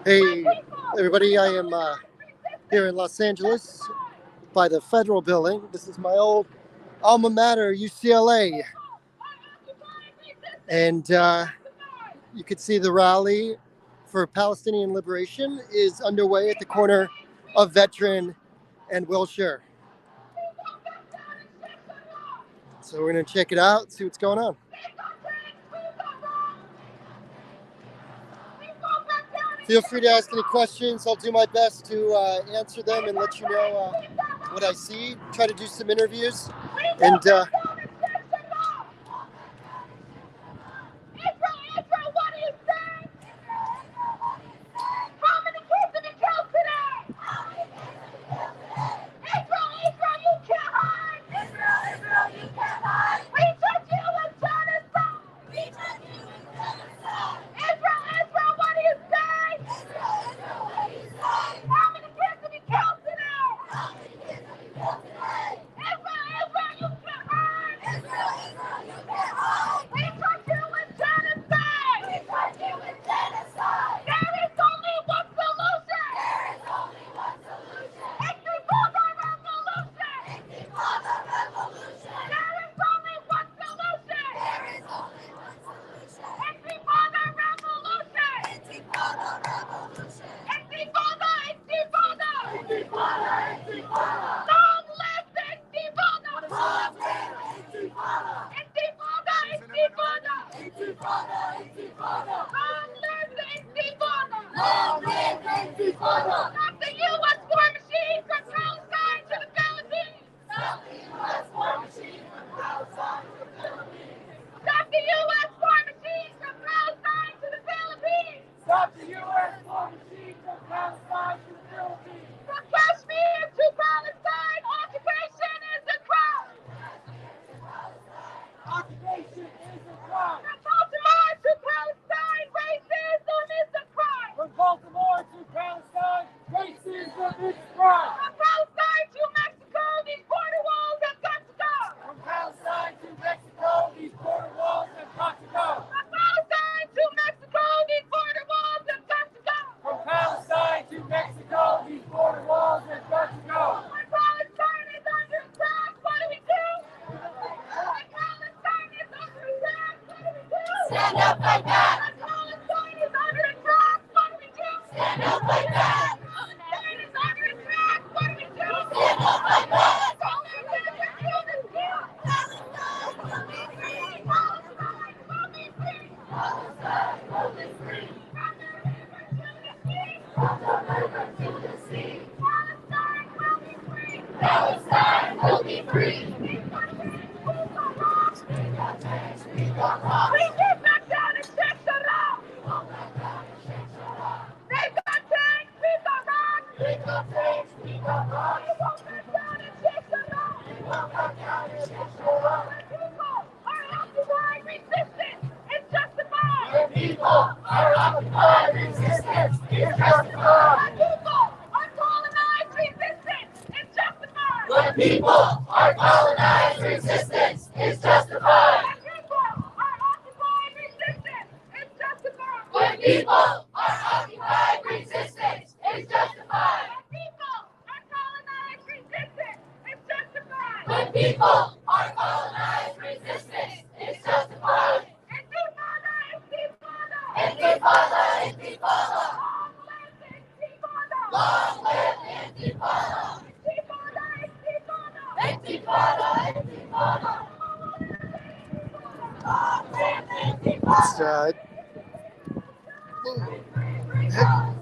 Hey, everybody, I am here in Los Angeles by the Federal Building. This is my old alma mater, UCLA. And you can see the rally for Palestinian liberation is underway at the corner of Veteran and Wilshire. So we're going to check it out, see what's going on. Feel free to ask any questions. I'll do my best to answer them and let you know what I see. Try to do some interviews. And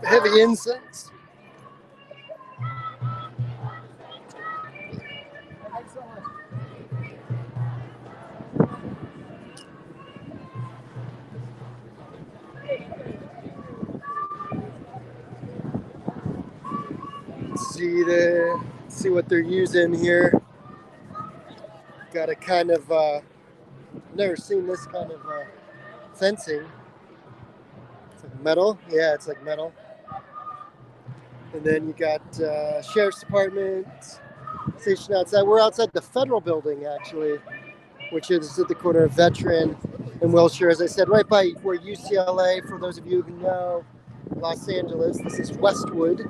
heavy incense. See what they're using here. Got a kind of never seen this kind of fencing. It's like metal. Yeah, it's like metal. And then you got Sheriff's Department station outside. We're outside the Federal Building, actually. which is at the corner of Veteran and Wilshire. As I said, right by where UCLA, for those of you who know Los Angeles, this is Westwood.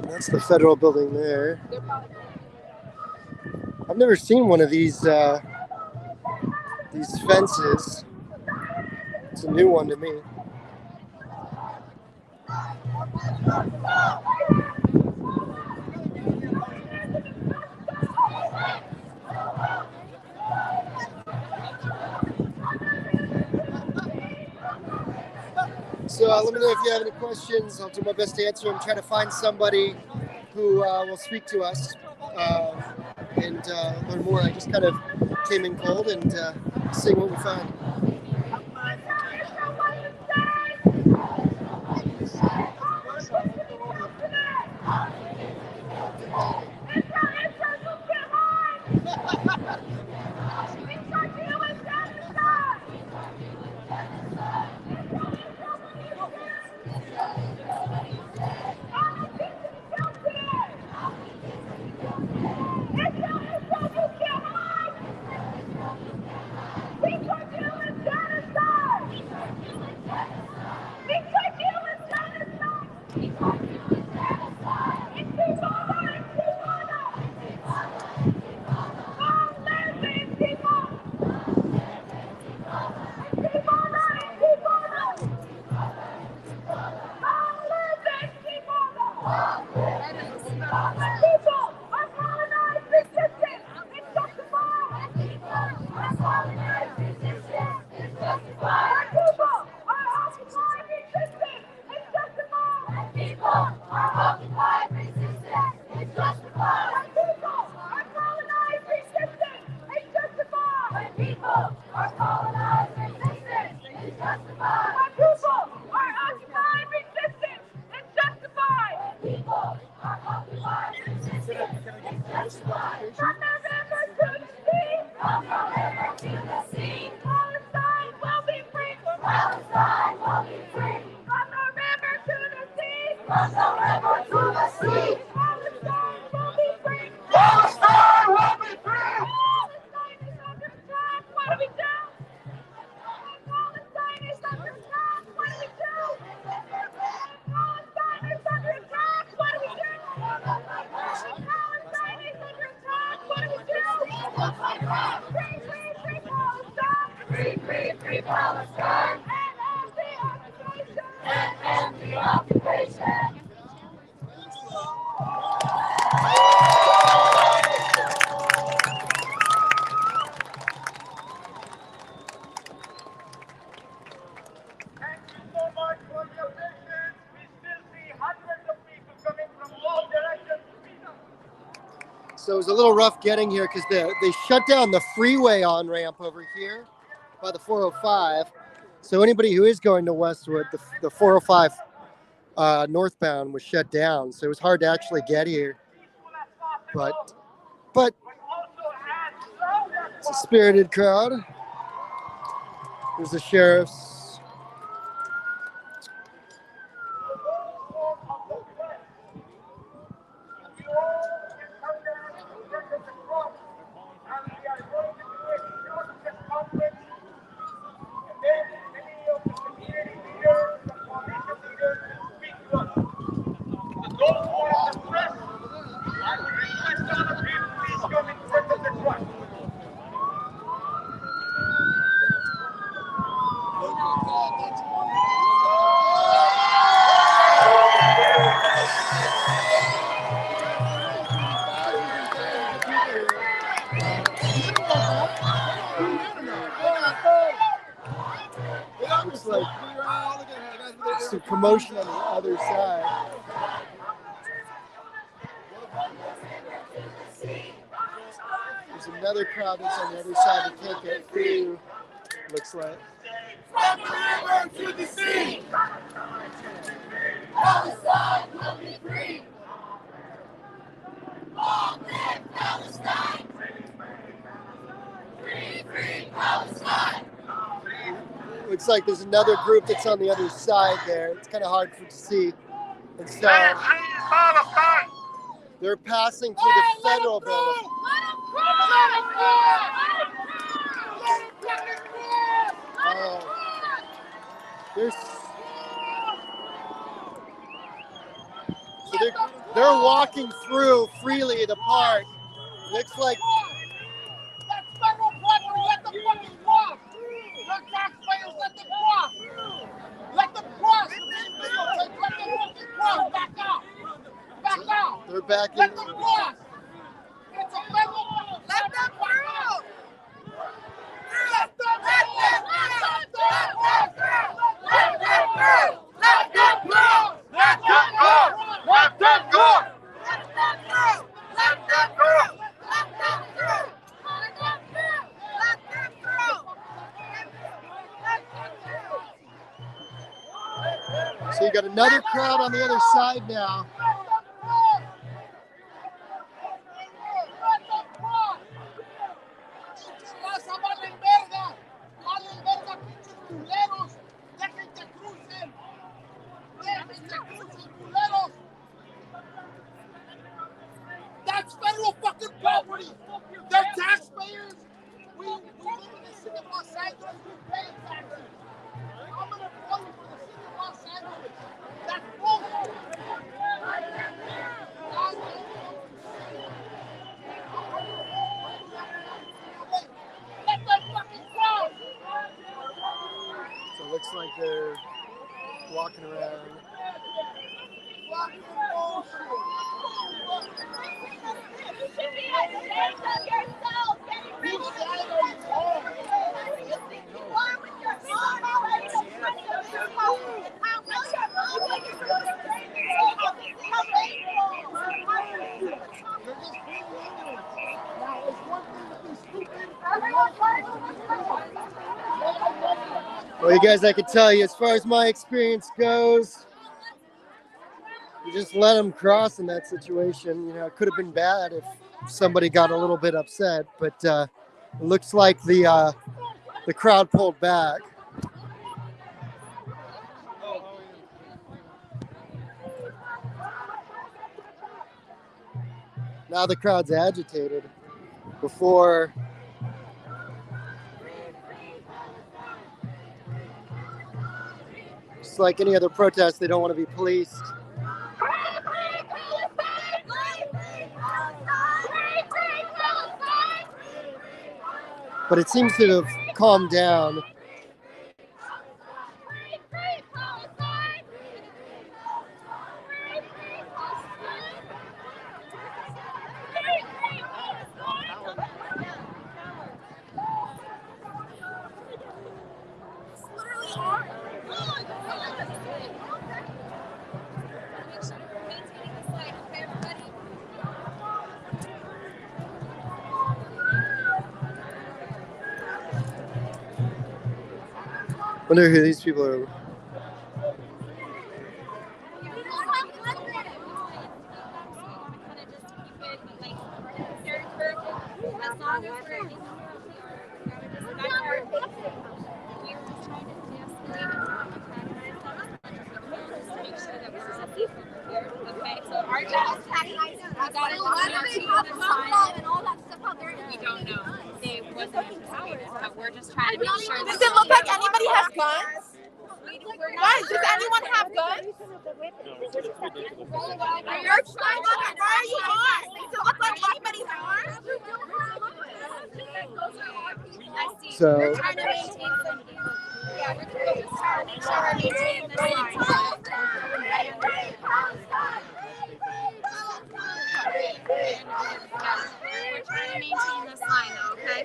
That's the federal building there. I've never seen one of these fences. It's a new one to me. So let me know if you have any questions. I'll do my best to answer them. Try to find somebody who will speak to us and learn more. I just kind of came in cold and seeing what we find. So it was a little rough getting here because they shut down the freeway on-ramp over here by the 405. So anybody who is going to Westwood, the 405 northbound was shut down. So it was hard to actually get here. But it's a spirited crowd. There's the sheriffs. Looks like some commotion on the other side. There's another crowd that's on the other side that can't get through, looks like. From the river to the sea, Palestine will be free. Long live Palestine! Free, free Palestine! Looks like there's another group that's on the other side there. It's kind of hard to see. And so they're passing through the federal building. There's So they're walking through freely the park. Looks like that's federal property. Let them fucking cross. Your taxpayers, let them cross. Let them cross. Let them fucking cross. Back out. Back out. they're backing. Let them cross. It's a federal. Let them cross. Let them cross. Let them cross. Let them cross. Let them cross. Let them cross. Let them cross. Let them cross. Let them cross. So you got another crowd on the other side now. That's federal fucking property. They're taxpayers. We live in the city of Los Angeles. We pay taxes. I'm an employee for the city of Los Angeles. That's bullshit. Let them fucking cross. So it looks like they're walking around. Fucking bullshit. You should be ashamed of yourself. Getting rid of you are with your mom already. The money of this house. How will your mom make it through the Well, you guys, I can tell you, as far as my experience goes, you just let them cross in that situation. You know, it could have been bad if somebody got a little bit upset, but it looks like the crowd pulled back. Now the crowd's agitated. Before, just like any other protest, they don't want to be policed. But it seems to have calmed down. Wonder who these people are. We don't know. They wasn't investigated, but we're just trying to make sure. Does it look like anybody has guns? Guys, does anyone have guns? You're trying to look. Why are you armed? Does it look like anybody's armed? So We're trying to maintain some. Yeah, we're just trying to make sure we're maintaining this line. We're trying to maintain this line, though, okay?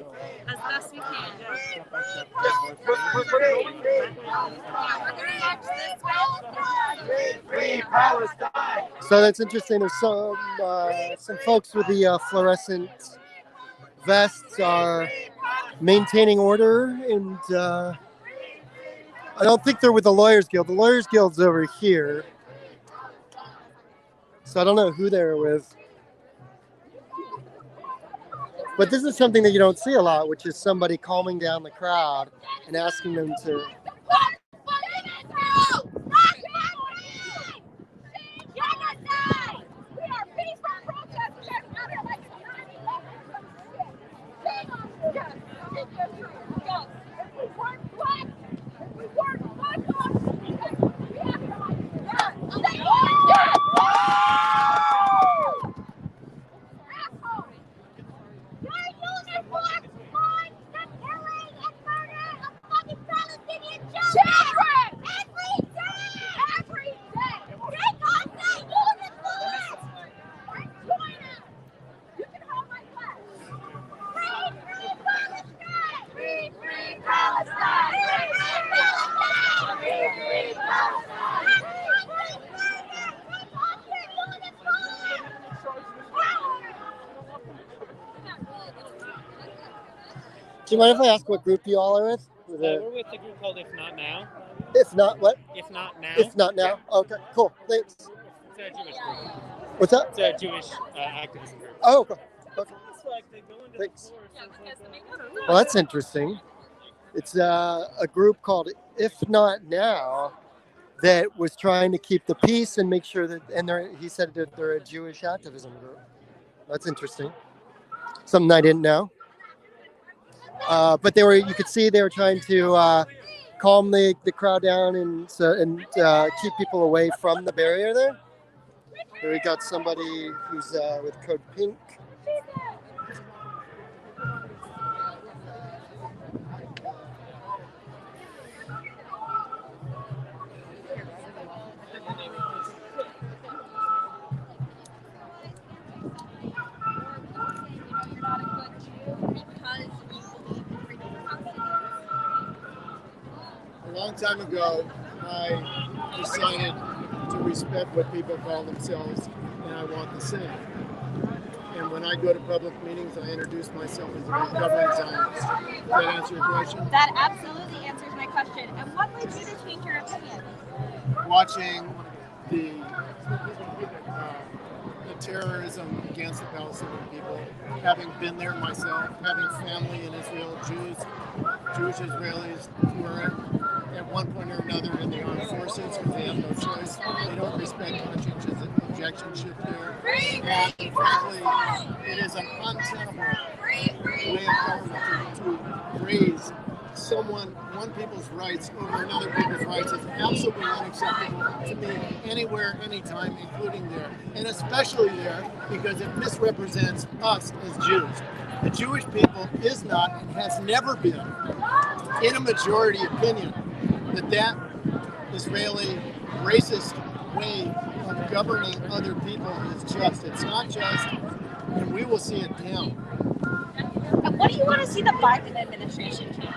As best we can. Yeah, we're gonna watch this way. Free Palestine. So that's interesting. There's some folks with the fluorescent vests are maintaining order, and I don't think they're with the Lawyers Guild. The Lawyers Guild's over here, so I don't know who they're with. But this is something that you don't see a lot, which is somebody calming down the crowd and asking them to. Do you mind if I ask what group you all are with? We're with a group called If Not Now. If not, what? If Not Now. If not now. Okay, cool. Thanks. It's a Jewish group. What's that? It's a Jewish activism group. Oh, okay. Okay. Thanks. Well, that's interesting. It's a group called If Not Now that was trying to keep the peace and make sure that, and he said that they're a Jewish activism group. That's interesting. Something I didn't know. But you could see they were trying to calm the crowd down and keep people away from the barrier there. Here we got somebody who's with code pink. A long time ago, I decided to respect what people call themselves, and I want the same. And when I go to public meetings, I introduce myself as a recovering Zionist. Does that answer your question? That absolutely answers my question. And what led you to change your opinion? Watching the terrorism against the Palestinian people, having been there myself, having family in Israel, Jewish Israelis who are at one point or another in the armed forces because they have no choice. They don't respect conscientious objectionship there. And frankly, it is an untenable way of government to raise one people's rights over another people's rights is absolutely unacceptable to me anywhere, anytime, including there. And especially there because it misrepresents us as Jews. The Jewish people is not and has never been, in a majority opinion, that Israeli racist way of governing other people is just. It's not just, and we will see it down. And what do you want to see the Biden administration change?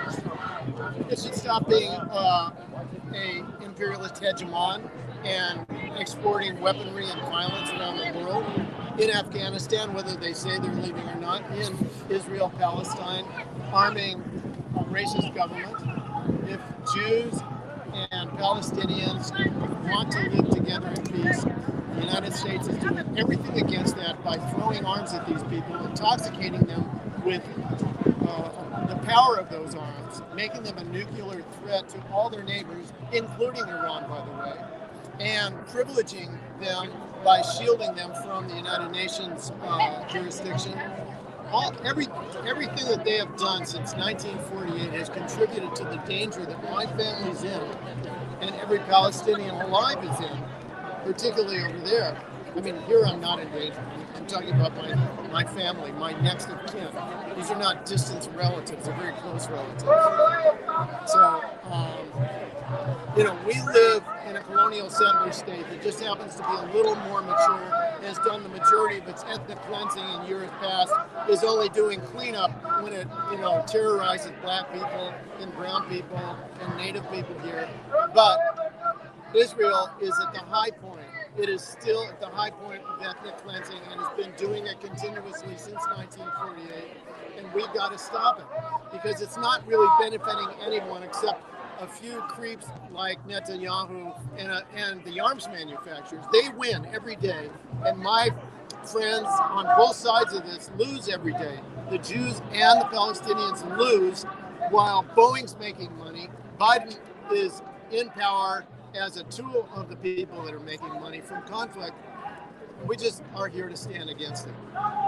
It should stop being a imperialist hegemon and exporting weaponry and violence around the world. In Afghanistan, whether they say they're leaving or not, in Israel, Palestine, arming a racist government. If Jews and Palestinians want to live together in peace, the United States is doing everything against that by throwing arms at these people, intoxicating them with the power of those arms, making them a nuclear threat to all their neighbors, including Iran, by the way, and privileging them by shielding them from the United Nations jurisdiction. Everything that they have done since 1948 has contributed to the danger that my family's in and every Palestinian alive is in, particularly over there. I mean, here I'm not in danger. I'm talking about my family, my next of kin. These are not distant relatives, they're very close relatives. So, we live in a colonial settler state that just happens to be a little more mature, has done the majority of its ethnic cleansing in years past, is only doing cleanup when it, terrorizes black people and brown people and native people here. But Israel is at the high point. It is still at the high point of ethnic cleansing and has been doing it continuously since 1948. And we've got to stop it because it's not really benefiting anyone except a few creeps like Netanyahu and the arms manufacturers. They win every day. And my friends on both sides of this lose every day. The Jews and the Palestinians lose while Boeing's making money. Biden is in power as a tool of the people that are making money from conflict. We just are here to stand against it.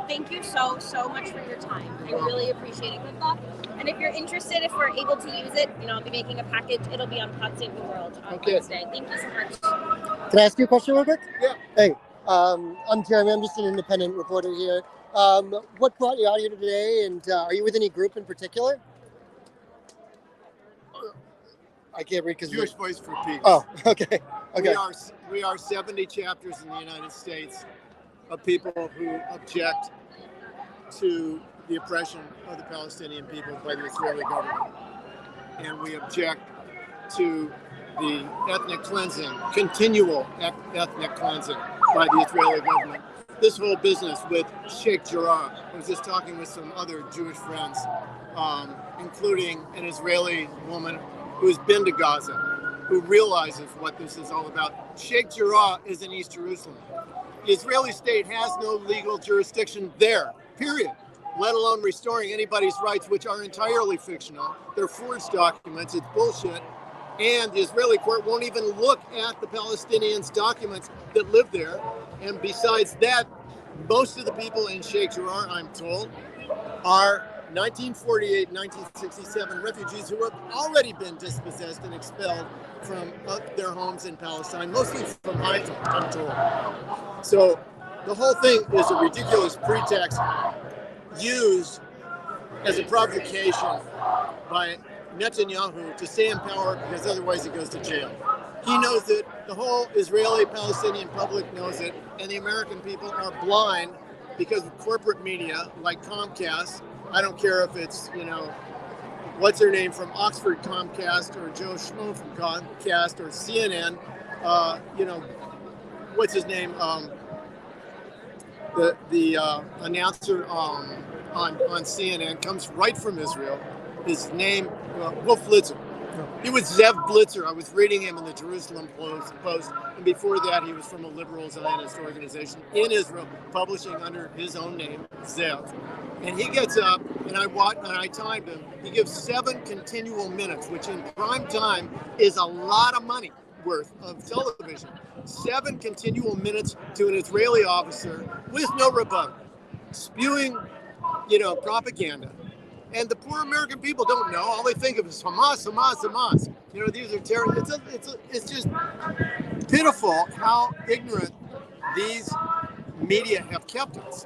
Thank you so much for your time. I really appreciate it. Good luck. And if you're interested, if we're able to use it, I'll be making a package. It'll be on Pod Save the World on Wednesday. Thank you so much. Can I ask you a question real quick? Yeah. Hey, I'm Jeremy. I'm just an independent reporter here. What brought you out here today, and are you with any group in particular? I can't read because Jewish Voice for Peace. Oh, okay. We are 70 chapters in the United States of people who object to the oppression of the Palestinian people by the Israeli government. And we object to the ethnic cleansing, continual ethnic cleansing by the Israeli government. This whole business with Sheikh Jarrah, I was just talking with some other Jewish friends, including an Israeli woman who's been to Gaza, who realizes what this is all about. Sheikh Jarrah is in East Jerusalem. The Israeli state has no legal jurisdiction there, period, let alone restoring anybody's rights, which are entirely fictional. They're forged documents. It's bullshit. And the Israeli court won't even look at the Palestinians' documents that live there. And besides that, most of the people in Sheikh Jarrah, I'm told, are 1948, 1967 refugees who have already been dispossessed and expelled from their homes in Palestine, mostly from Haifa, I'm told. So the whole thing is a ridiculous pretext used as a provocation by Netanyahu to stay in power, because otherwise he goes to jail. He knows it, the whole Israeli-Palestinian public knows it, and the American people are blind because of corporate media like Comcast. I don't care if it's, what's her name from Oxford Comcast, or Joe Schmo from Comcast, or CNN, what's his name, the announcer on CNN comes right from Israel. His name, Wolf Blitzer. He was Zev Blitzer. I was reading him in the Jerusalem Post, and before that he was from a liberal Zionist organization in Israel, publishing under his own name, Zev. And he gets up, and I timed him. He gives 7 continual minutes, which in prime time is a lot of money worth of television. 7 continual minutes to an Israeli officer with no rebuttal, spewing, propaganda. And the poor American people don't know. All they think of is Hamas, Hamas, Hamas. These are terrorists. It's just pitiful how ignorant these media have kept us.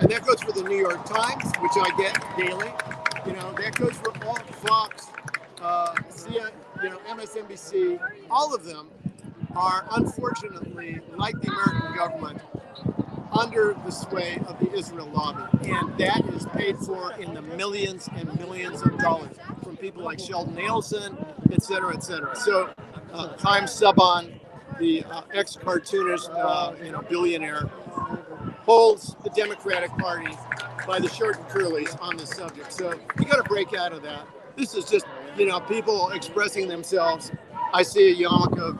And that goes for the New York Times, which I get daily. That goes for all Fox, CNN, MSNBC. All of them are unfortunately, like the American government, under the sway of the Israel lobby. And that is paid for in the millions and millions of dollars from people like Sheldon Adelson, et cetera, et cetera. So Chaim Saban, the ex-cartoonist, billionaire, holds the Democratic Party by the short and curlies on this subject. So you got to break out of that. This is just, people expressing themselves. I see a yarmulke,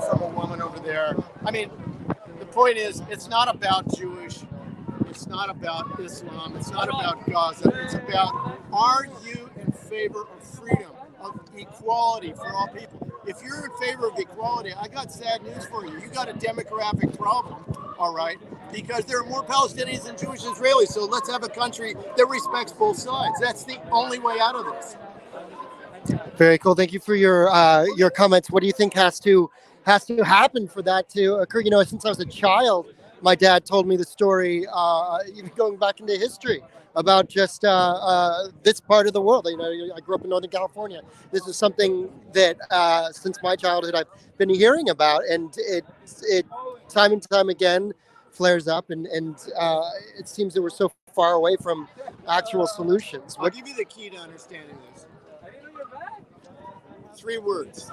from a woman over there. I mean, the point is, it's not about Jewish, it's not about Islam, it's not about Gaza. It's about, are you in favor of freedom, of equality for all people? If you're in favor of equality, I got sad news for you. You got a demographic problem, all right? Because there are more Palestinians than Jewish Israelis. So let's have a country that respects both sides. That's the only way out of this. Very cool. Thank you for your comments. What do you think has to happen for that to occur? Since I was a child, my dad told me the story, even going back into history, about just this part of the world. I grew up in Northern California. This is something that since my childhood I've been hearing about, and it time and time again flares up, and it seems that we're so far away from actual solutions. I'll give you the key to understanding this. 3 words.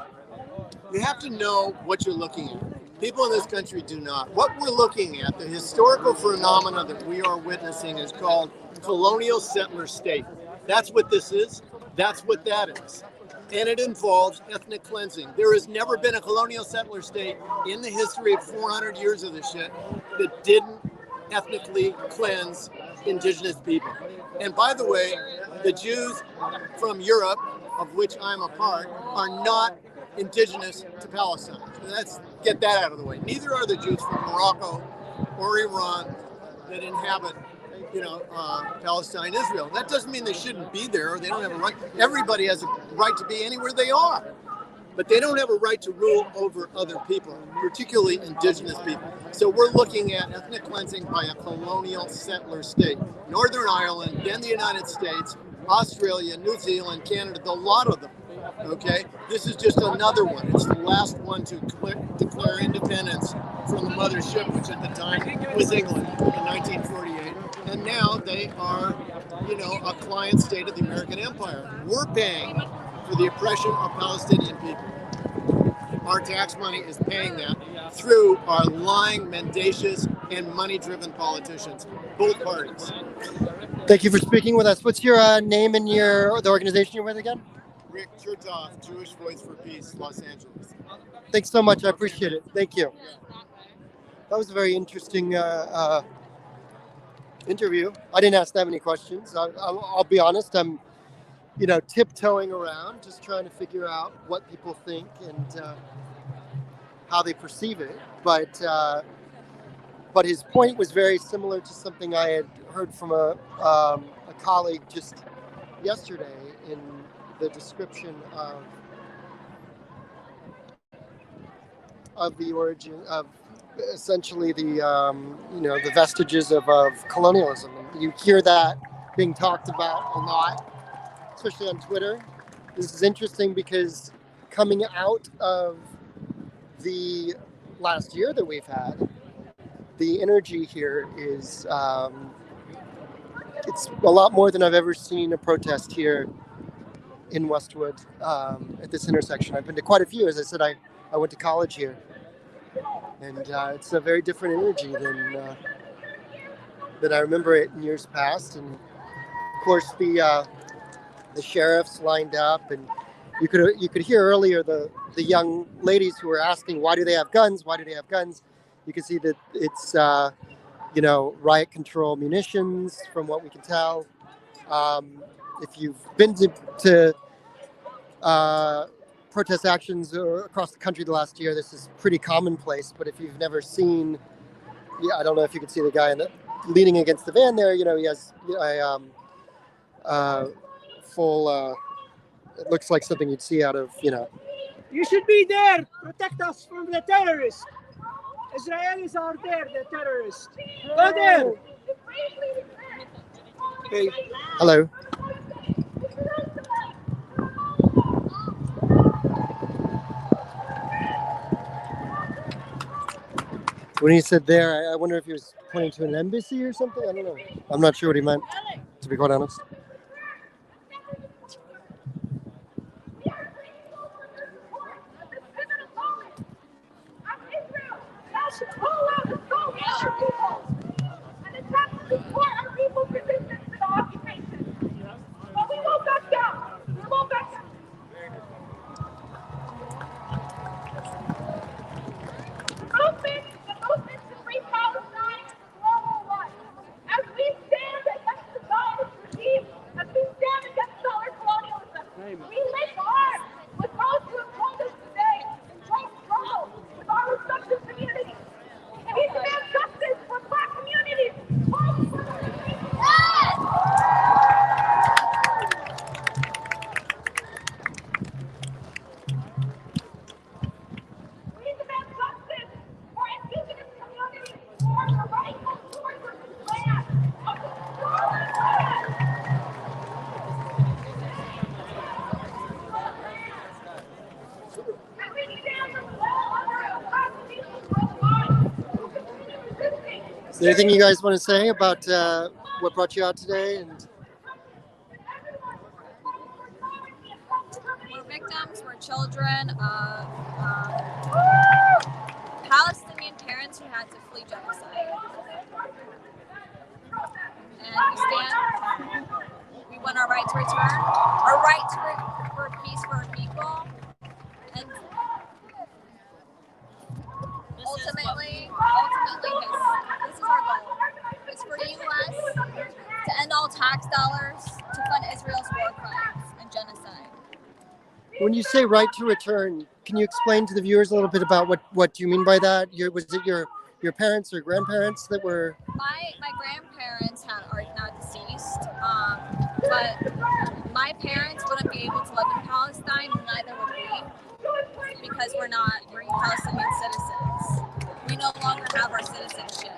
You have to know what you're looking at. People in this country do not. What we're looking at, the historical phenomena that we are witnessing, is called colonial settler state. That's what this is. That's what that is. And it involves ethnic cleansing. There has never been a colonial settler state in the history of 400 years of this shit that didn't ethnically cleanse indigenous people. And by the way, the Jews from Europe, of which I'm a part, are not indigenous to Palestine. So let's get that out of the way. Neither are the Jews from Morocco or Iran that inhabit, Palestine, Israel. That doesn't mean they shouldn't be there, or they don't have a right. Everybody has a right to be anywhere they are, but they don't have a right to rule over other people, particularly indigenous people. So we're looking at ethnic cleansing by a colonial settler state. Northern Ireland, then the United States, Australia, New Zealand, Canada, the lot of them. Okay, this is just another one. It's the last one to declare independence from the mothership, which at the time was England in 1948. And now they are, a client state of the American empire. We're paying for the oppression of Palestinian people. Our tax money is paying that through our lying, mendacious, and money-driven politicians, both parties. Thank you for speaking with us. What's your name and the organization you're with again? Rick Chertoff, Jewish Voice for Peace, Los Angeles. Thanks so much. I appreciate it. Thank you. That was a very interesting interview. I didn't ask that many questions. I'll be honest. I'm, tiptoeing around, just trying to figure out what people think and how they perceive it. But his point was very similar to something I had heard from a colleague just yesterday in the description of the origin of essentially the vestiges of colonialism. And you hear that being talked about a lot, especially on Twitter. This is interesting because coming out of the last year that we've had, the energy here is it's a lot more than I've ever seen a protest here in Westwood at this intersection. I've been to quite a few. As I said, I went to college here, and it's a very different energy than I remember it in years past. And of course, the sheriffs lined up, and you could hear earlier the young ladies who were asking, "Why do they have guns? Why do they have guns?" You can see that it's riot control munitions, from what we can tell. If you've been to protest actions across the country the last year, this is pretty commonplace. But if you've never seen, I don't know if you can see the guy leaning against the van there. He has a full. It looks like something you'd see out of. You should be there. Protect us from the terrorists. Israelis are there, the terrorists. Go there. Hey. Hello. When he said there, I wonder if he was pointing to an embassy or something. I don't know. I'm not sure what he meant, to be quite honest. Is there anything you guys want to say about what brought you out today? And we're victims, we're children of Palestinian parents who had to flee genocide. And we want our right to return, our right for peace for our people. And ultimately, this is our goal. It's for the U.S. to end all tax dollars to fund Israel's war crimes and genocide. when you say right to return, can you explain to the viewers a little bit about what you mean by that? Was it your parents or grandparents that were? My grandparents are now deceased, but my parents wouldn't be able to live in Palestine, neither would we, because we're Palestinian citizens. We no longer have our citizenship.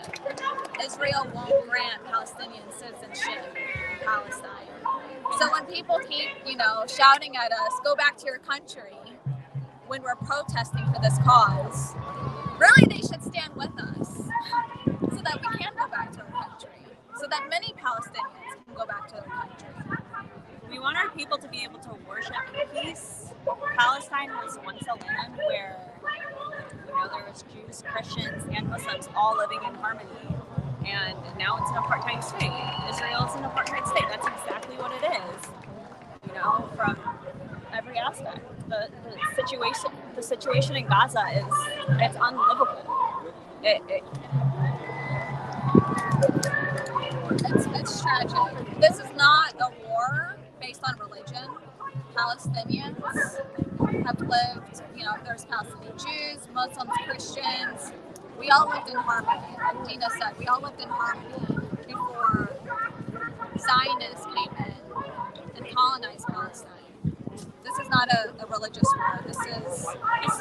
Israel won't grant Palestinian citizenship in Palestine. So when people keep, shouting at us, go back to your country, when we're protesting for this cause, really they should stand with us so that we can go back to our country, so that many Palestinians can go back to their country. We want our people to be able to worship in peace. Palestine was once a land where there was Jews, Christians, and Muslims all living in harmony. And now it's an apartheid state. Israel is an apartheid state. That's exactly what it is. You know, from every aspect. The situation in Gaza it's unlivable. It's tragic. This is not a war based on religion. Palestinians have lived, you know, there's Palestinian Jews, Muslims, Christians. We all lived in harmony. Like Dina said, we all lived in harmony before Zionists came in and colonized Palestine. This is not a religious war. This is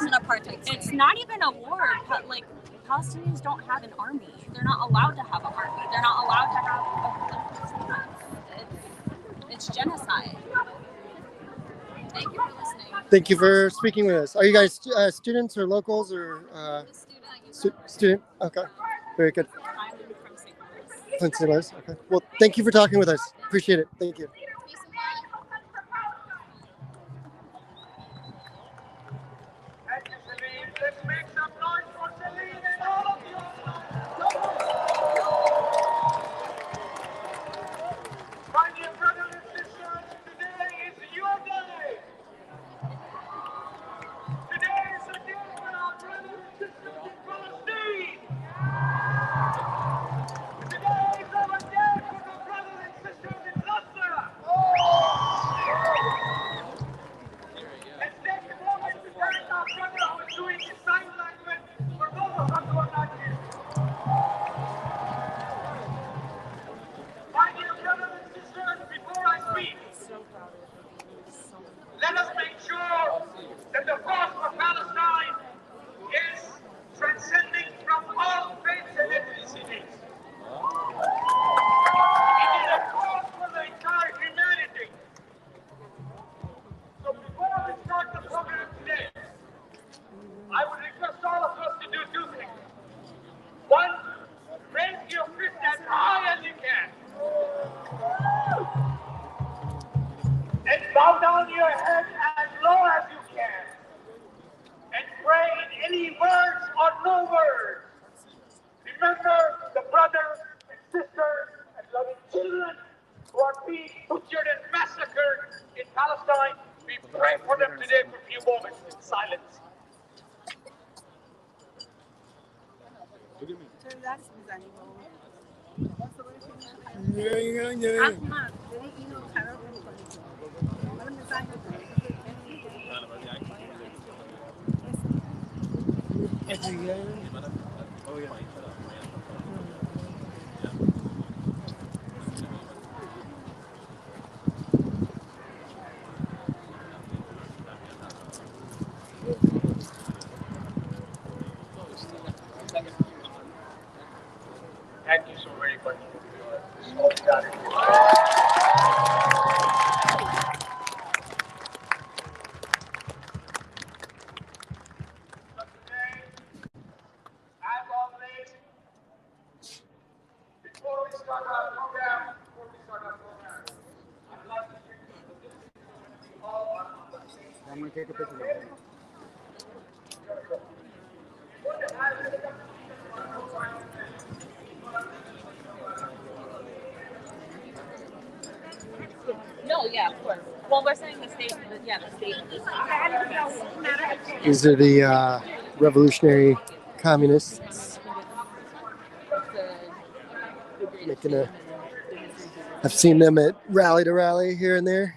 an apartheid state. It's not even a war. Like, Palestinians don't have an army. They're not allowed to have an army. They're not allowed to have it's genocide. Thank you for listening. Thank you for speaking with us. Are you guys students or locals or student? Okay, very good. I'm from St. From St. Louis. Okay. Well, thank you for talking with us. Appreciate it. Thank you. Let's make some noise for Celine and all of you. My dear brothers and sisters, today is your day. Today is the day for our brothers and sisters in Palestine. Today is our day for our brothers and sisters in Gaza. Let's take a moment to thank our brother who is doing the sign language for those of us who are not here. My dear brothers and sisters, before I speak, let us make sure that the cause for Palestine is transcending from all faiths and ethnicities. It is a cause for the entire humanity. So before we start the program today, I would request all of us to do two things. One, raise your fist as high as you can. And bow down your head as low as you can. And pray in any words or no words. Remember the brothers and sisters and loving children who are being butchered and massacred in Palestine. We pray for them today for a few moments in silence. Thank you so very much for your solidarity. But today, as always, before we start our program, I'd like to take this all on the same. I'm going to take a picture. No, yeah, of course. Well, we're saying the state, the state. These are the revolutionary communists making a. I've seen them at rally to rally here and there.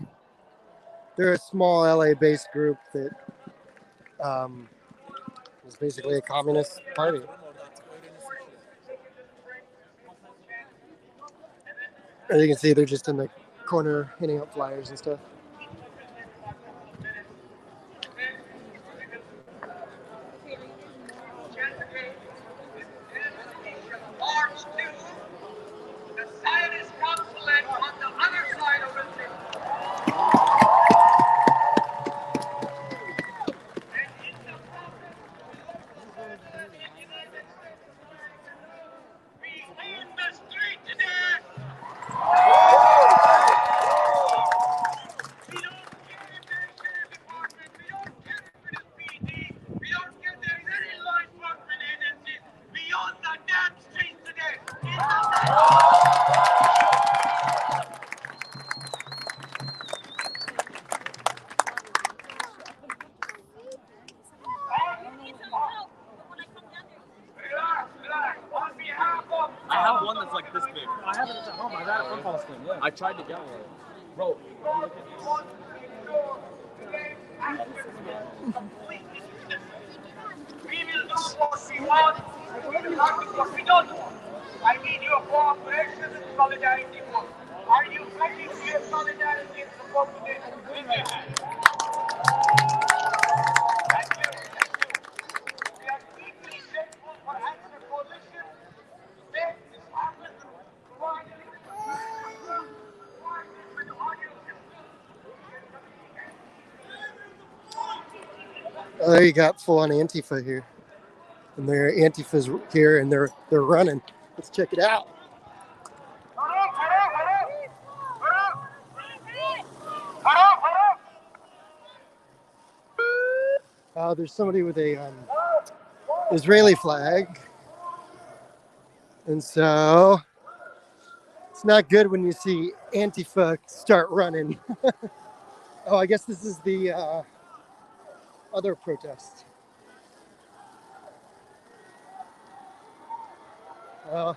They're a small LA-based group that is basically a communist party. As you can see, they're just in the corner handing out flyers and stuff. March to the Zionist consulate on the other side of the city. And in the process of the United States, we in the street today. I have it at home. I got it from Palestine. Yeah. I tried to get one. Bro. We will do what we want. We will not do what we don't want. I need your cooperation and solidarity. Are you ready to your solidarity and support today? With your hands. Thank you. We are deeply grateful for having a coalition to make this happen. Providing with audio Oh, you got full on Antifa here. And their Antifa's here and they're running. Let's check it out. There's somebody with a Israeli flag. And so it's not good when you see Antifa start running. Oh, I guess this is the other protest. All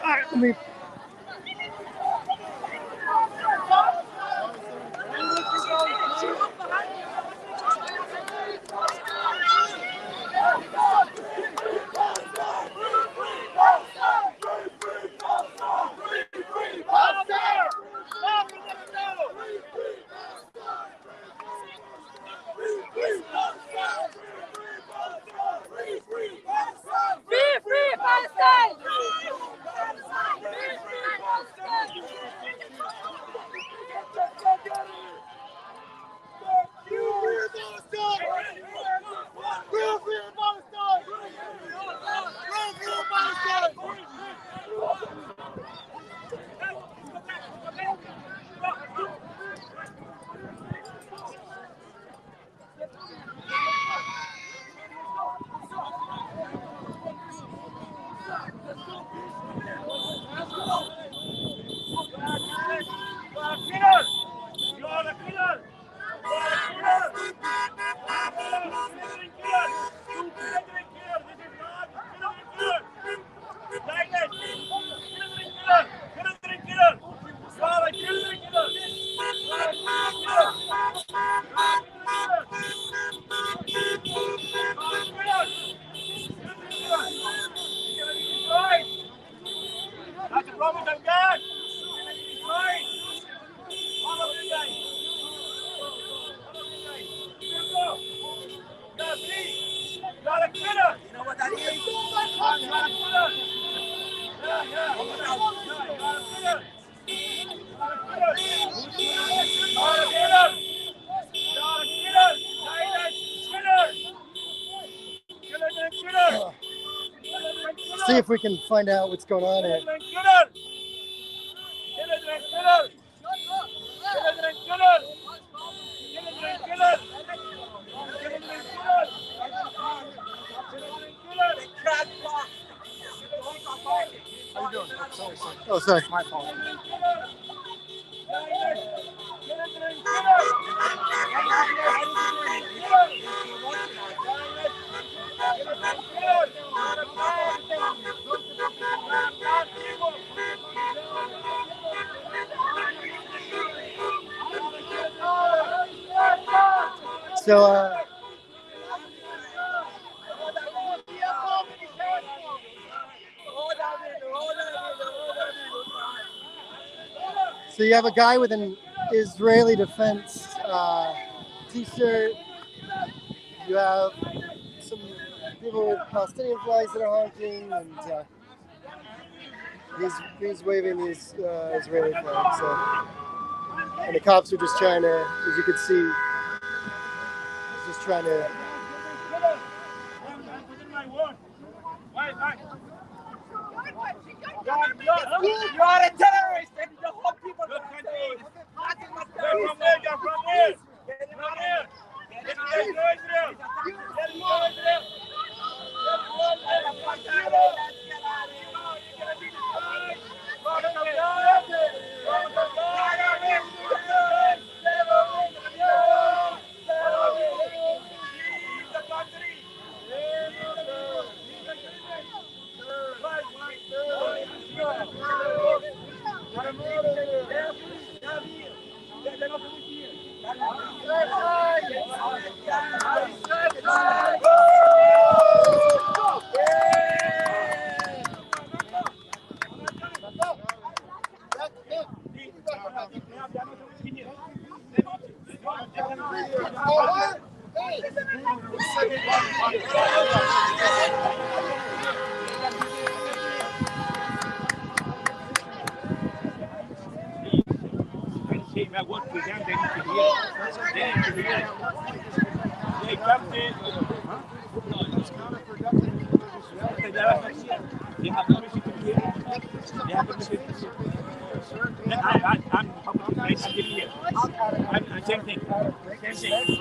right, let me. See if we can find out what's going on here. Oh, sorry. My fault. So, so you have a guy with an Israeli defense t-shirt. You have some people with Palestinian flags that are honking, and he's waving his Israeli flag. So, and the cops are just trying to, as you can see, just trying to. You are a terrorist and the whole people are terrorists. From here. At work with them, they need to hear it. They need to hear it. They kept it. It's counterproductive. They have permission to hear it. They have permission to hear it. I'm giving it. I'm same thing. Same thing.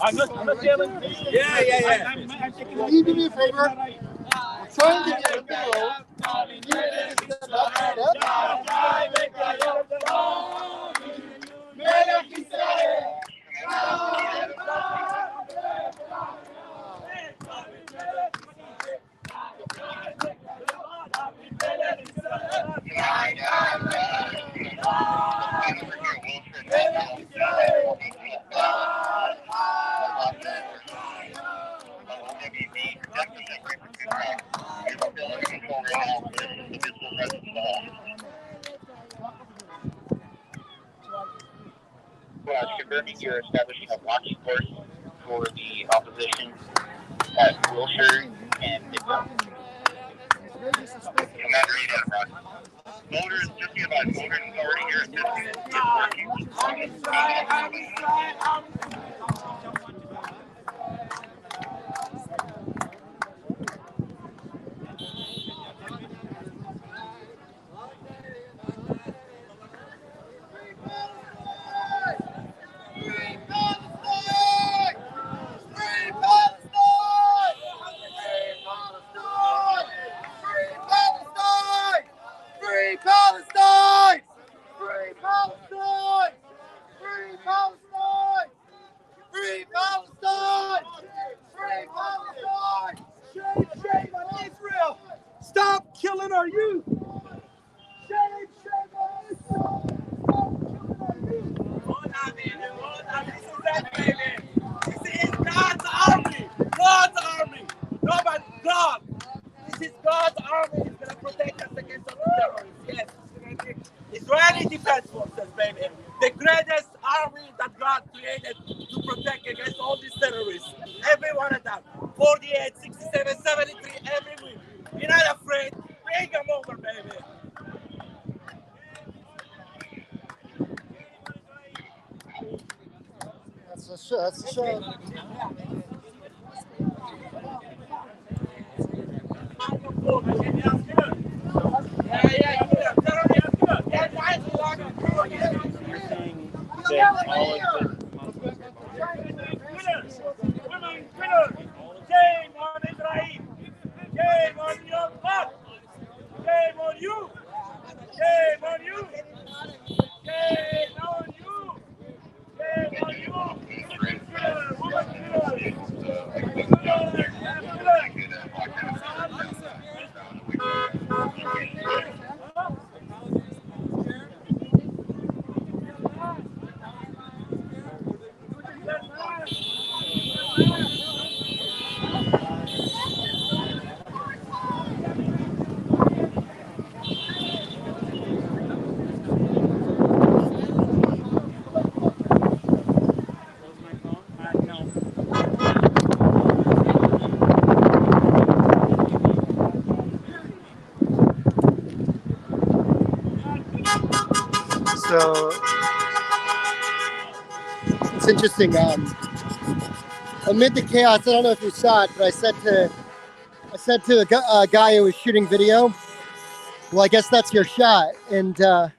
I'm not telling. Yeah. I'm taking. Can you do me a favor? I'm trying to get a video. Confirming you're establishing a watching course for the opposition at Wilshire and Midtown. Commander 8 Enterprise. Voters, just be advised, voters already here at this Shame on Israel! Stop killing our youth! Shame on Israel! This is God's army. God's army. Nobody, God. This is God's army. He's going to protect us against all the terrorists. Yes. Israeli Defense Forces, baby. The greatest army that God created to protect against all these terrorists. Every one of them. 48, 67, 73, every week. You're not afraid. Bring them over, baby. That's a show. That's a show. Shame on Israel. Shame on your God. Shame on you. Shame on you. Shame on you. Shame on you. So it's interesting. Amid the chaos, I don't know if you saw it, but I said to a guy who was shooting video, "Well, I guess that's your shot." And the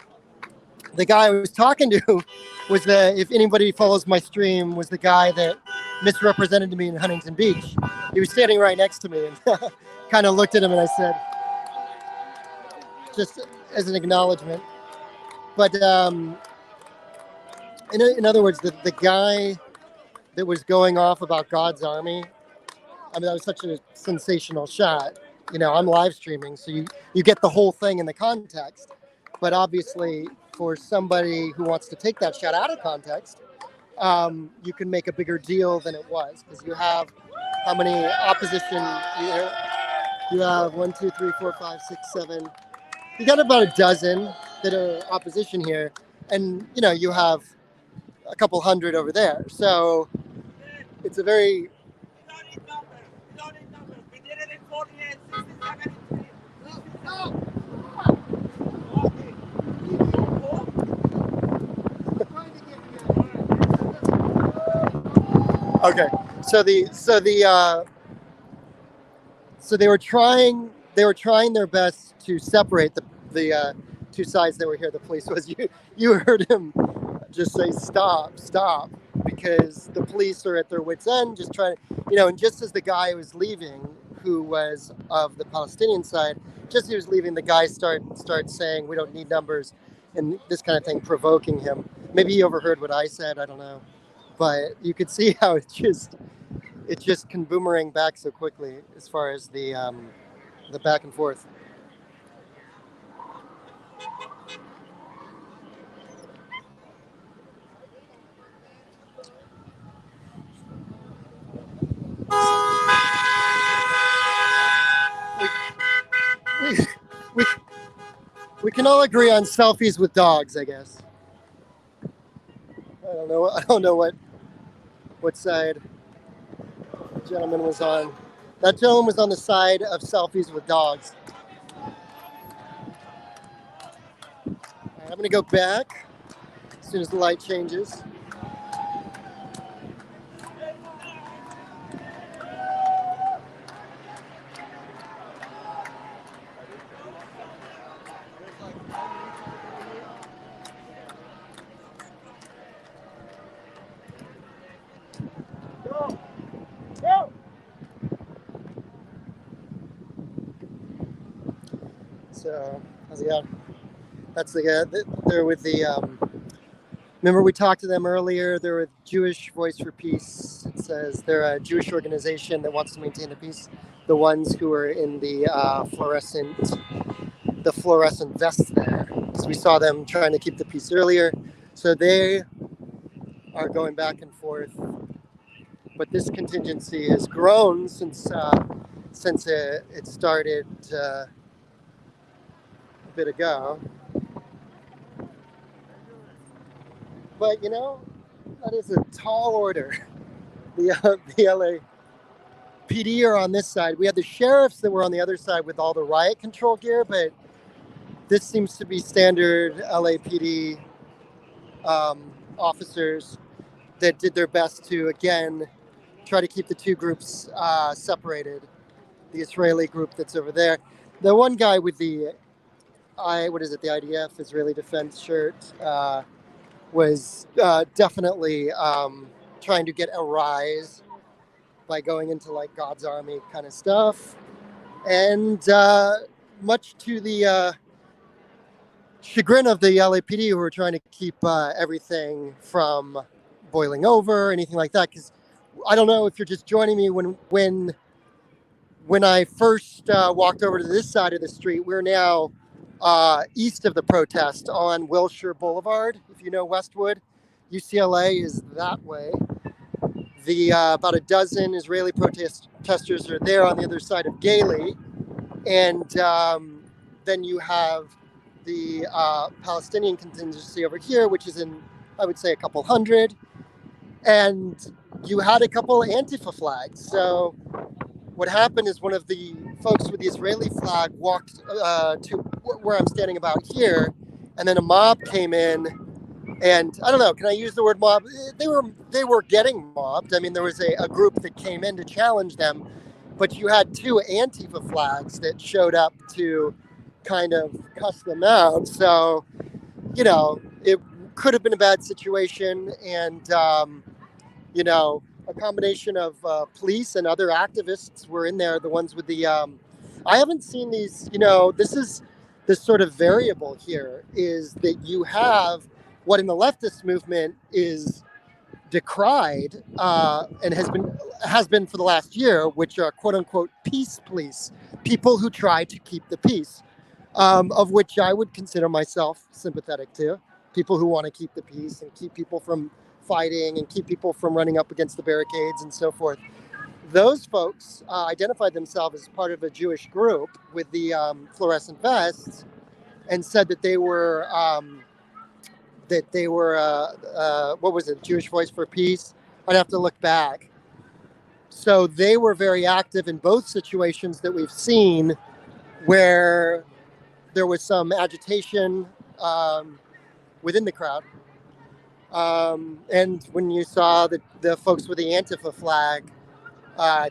guy I was talking to was if anybody follows my stream, was the guy that misrepresented me in Huntington Beach. He was standing right next to me, and kind of looked at him, and I said, just as an acknowledgement. But in other words, the guy that was going off about God's army, I mean, that was such a sensational shot. You know, I'm live streaming, so you get the whole thing in the context. But obviously, for somebody who wants to take that shot out of context, you can make a bigger deal than it was, because you have how many opposition? You have 1, 2, 3, 4, 5, 6, 7. You got about a dozen that are opposition here, and you know you have a couple hundred over there. So it's a very We did it in 48, 67. okay. So they were trying their best to separate the two sides that were here. The police was you heard him just say stop, because the police are at their wits' end, just trying to, and just as the guy was leaving, who was of the Palestinian side, just as he was leaving, the guy starts saying, we don't need numbers, and this kind of thing, provoking him. Maybe he overheard what I said, I don't know, but you could see how it just can boomerang back so quickly as far as the back and forth. We can all agree on selfies with dogs, I guess. I don't know what side the gentleman was on. That gentleman was on the side of selfies with dogs. I'm going to go back as soon as the light changes. So, yeah, that's the guy. They're with the. Remember, we talked to them earlier. They're with Jewish Voice for Peace. It says they're a Jewish organization that wants to maintain the peace. The ones who are in the fluorescent vests there, because we saw them trying to keep the peace earlier. So they are going back and forth. But this contingency has grown since it started a bit ago. But that is a tall order. The LAPD are on this side. We had the sheriffs that were on the other side with all the riot control gear, but this seems to be standard LAPD officers that did their best to, again, try to keep the two groups separated. The Israeli group that's over there. The one guy with the the IDF, Israeli Defense shirt, was definitely trying to get a rise by going into like God's army kind of stuff. And much to the chagrin of the LAPD, who were trying to keep everything from boiling over or anything like that. Because I don't know if you're just joining me, when I first walked over to this side of the street, we're now east of the protest on Wilshire Boulevard. If you know Westwood, UCLA is that way. The about a dozen Israeli protesters are there on the other side of Gailey, and then you have the Palestinian contingency over here, which is in, I would say, a couple hundred, and you had a couple Antifa flags. So what happened is one of the folks with the Israeli flag walked to where I'm standing about here, and then a mob came in, and I don't know, can I use the word mob? They were getting mobbed. I mean, there was a group that came in to challenge them, but you had two Antifa flags that showed up to kind of cuss them out. So, it could have been a bad situation, and a combination of police and other activists were in there. The ones with the, I haven't seen these, this is this sort of variable here, is that you have what in the leftist movement is decried and has been for the last year, which are quote unquote peace police, people who try to keep the peace, of which I would consider myself sympathetic to, people who want to keep the peace and keep people from fighting and keep people from running up against the barricades and so forth. Those folks identified themselves as part of a Jewish group with the fluorescent vests and said that they were that they were, what was it, Jewish Voice for Peace. I'd have to look back. So they were very active in both situations that we've seen where there was some agitation within the crowd. And when you saw the folks with the Antifa flag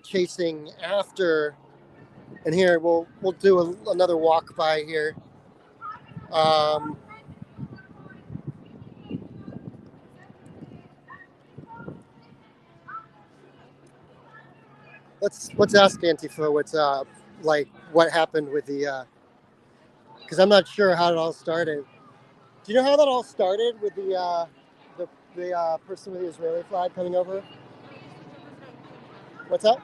chasing after, and here we'll do another walk by here. Let's ask Antifa what's like what happened with the because I'm not sure how it all started. Do you know how that all started with the person with the Israeli flag coming over? What's that?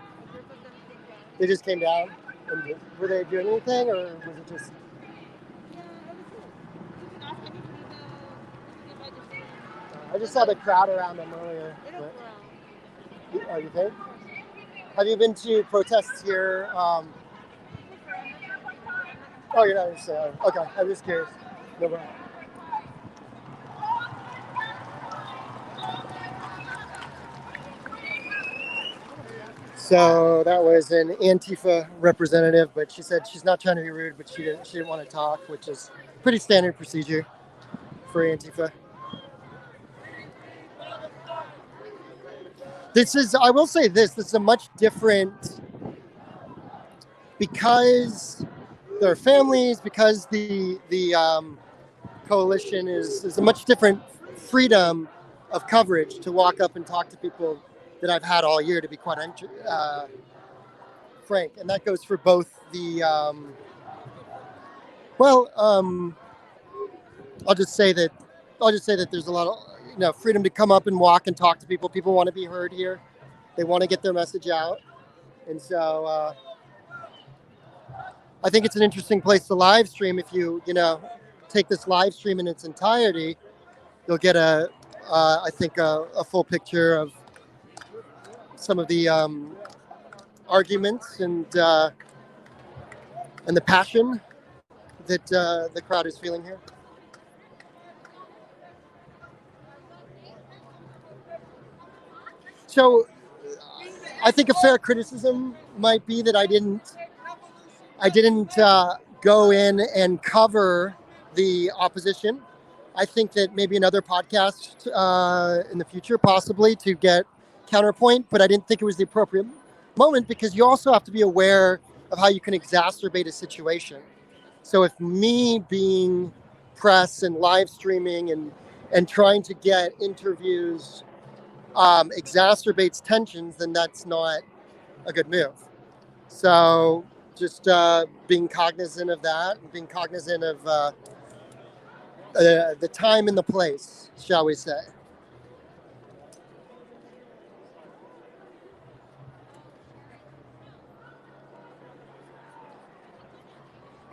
They just came down. And were they doing anything, or was it just? I just saw the crowd around them earlier. Are you okay? Have you been to protests here? Oh, you're not interested. Okay, I'm just curious. No problem. So that was an Antifa representative, but she said she's not trying to be rude, but she didn't want to talk, which is pretty standard procedure for Antifa. I will say this is a much different, because there are families, because the coalition is a much different freedom of coverage to walk up and talk to people that I've had all year, to be quite frank. And that goes for both the, I'll just say that there's a lot of freedom to come up and walk and talk to people. People want to be heard here. They want to get their message out. And so I think it's an interesting place to live stream. If you take this live stream in its entirety, you'll get I think a full picture of some of the arguments and the passion that the crowd is feeling here. So I think a fair criticism might be that I didn't go in and cover the opposition. I think that maybe another podcast in the future, possibly, to get counterpoint, but I didn't think it was the appropriate moment, because you also have to be aware of how you can exacerbate a situation. So if me being press and live streaming and trying to get interviews exacerbates tensions, then that's not a good move. So just being cognizant of that, and being cognizant of the time and the place, shall we say.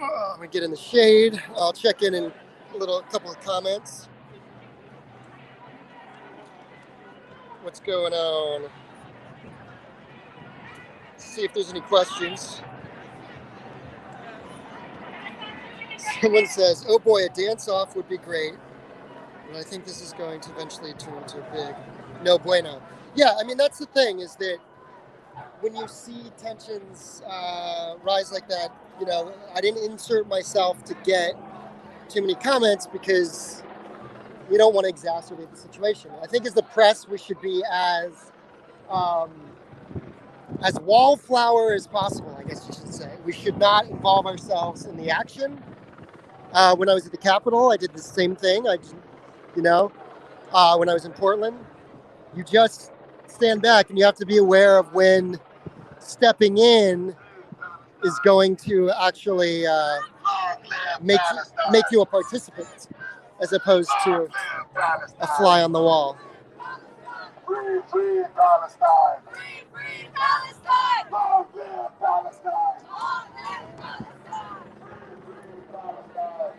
I'm gonna get in the shade. I'll check in a couple of comments. What's going on? See if there's any questions. Someone says, "Oh boy, a dance-off would be great, but I think this is going to eventually turn into a big no bueno." Yeah, I mean, that's the thing, is that when you see tensions rise like that, I didn't insert myself to get too many comments, because you don't want to exacerbate the situation. I think as the press, we should be as wallflower as possible, I guess you should say. We should not involve ourselves in the action. When I was at the Capitol, I did the same thing. When I was in Portland, you just stand back, and you have to be aware of when stepping in is going to actually make you a participant, as opposed to a fly on the wall. Free, free Palestine! Free, free Palestine! Long live Palestine! Long live Palestine! Free, free Palestine!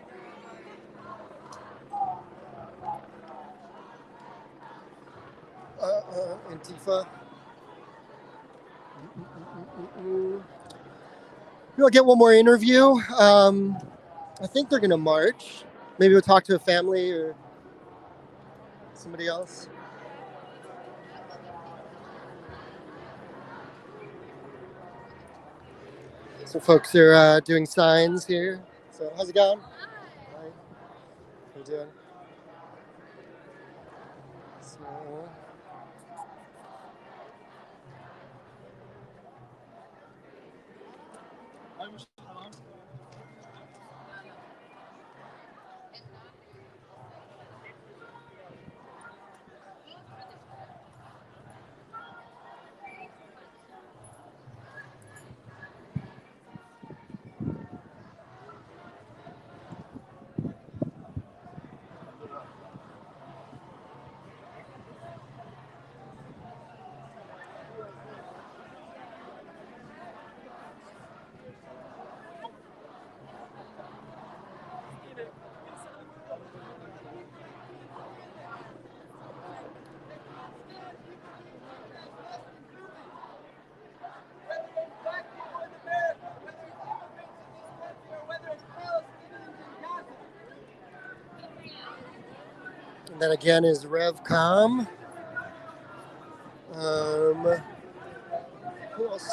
Antifa. We'll get one more interview. I think they're going to march. Maybe we'll talk to a family or Somebody else? Some folks are doing signs here. So how's it going? Hi. How you doing? So, and then again is RevCom. Who else?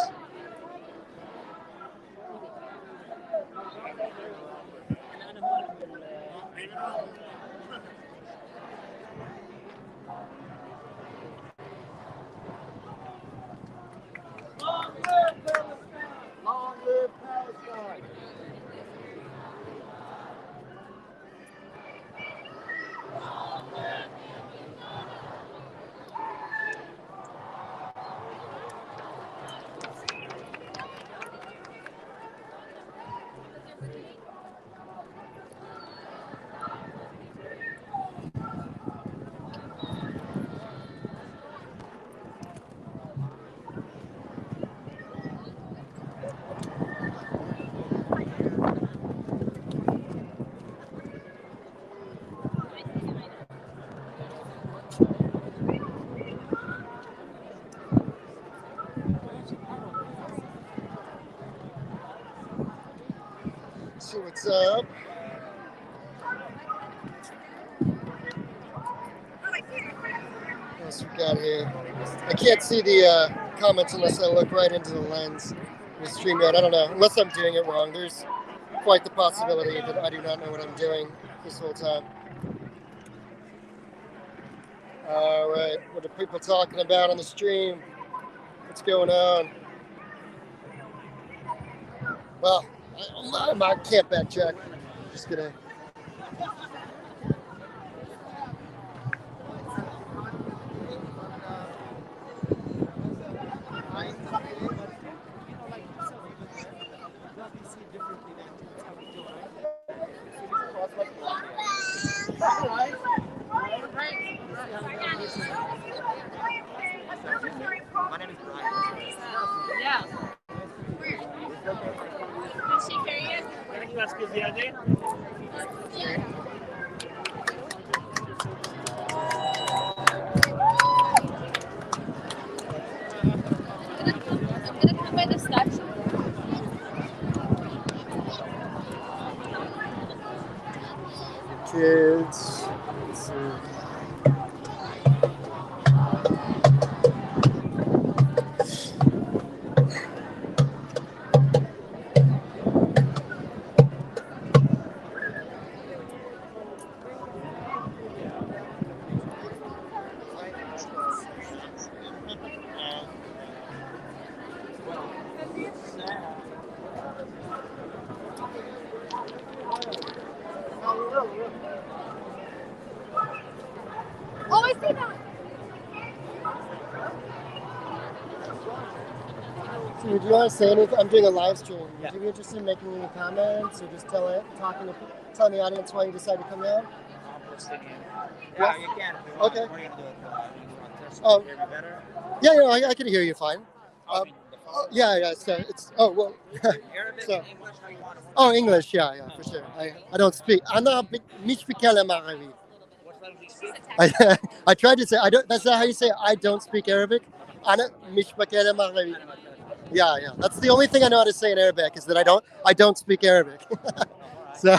Long live Palestine! See what's up. What else we got here? I can't see the comments unless I look right into the lens. The StreamYard, I don't know. Unless I'm doing it wrong. There's quite the possibility that I do not know what I'm doing this whole time. All right, what are people talking about on the stream? What's going on? Well, I can't backtrack. I'm just gonna. My name is Brian. Yeah. Did she carry it? I'm gonna come by the statue. Kids. Let's see. Oh, I see that. So would you want to say anything? I'm doing a live stream. Would you be interested in making any comments or just telling the audience why you decided to come down? Yeah, you can. If you want. Okay. What are you gonna do? You want to test Oh. hear me better? Yeah, I can hear you fine. I mean, the phone. Yeah. So it's well. Arabic, So, English, how you want it? oh, English. Yeah, for sure. I don't speak. أنا مش بتكلم عربي. What language do you speak? I tried to say I don't. That's not how you say I don't speak Arabic. أنا مش بتكلم عربي. Yeah. That's the only thing I know how to say in Arabic is that I don't speak Arabic. So,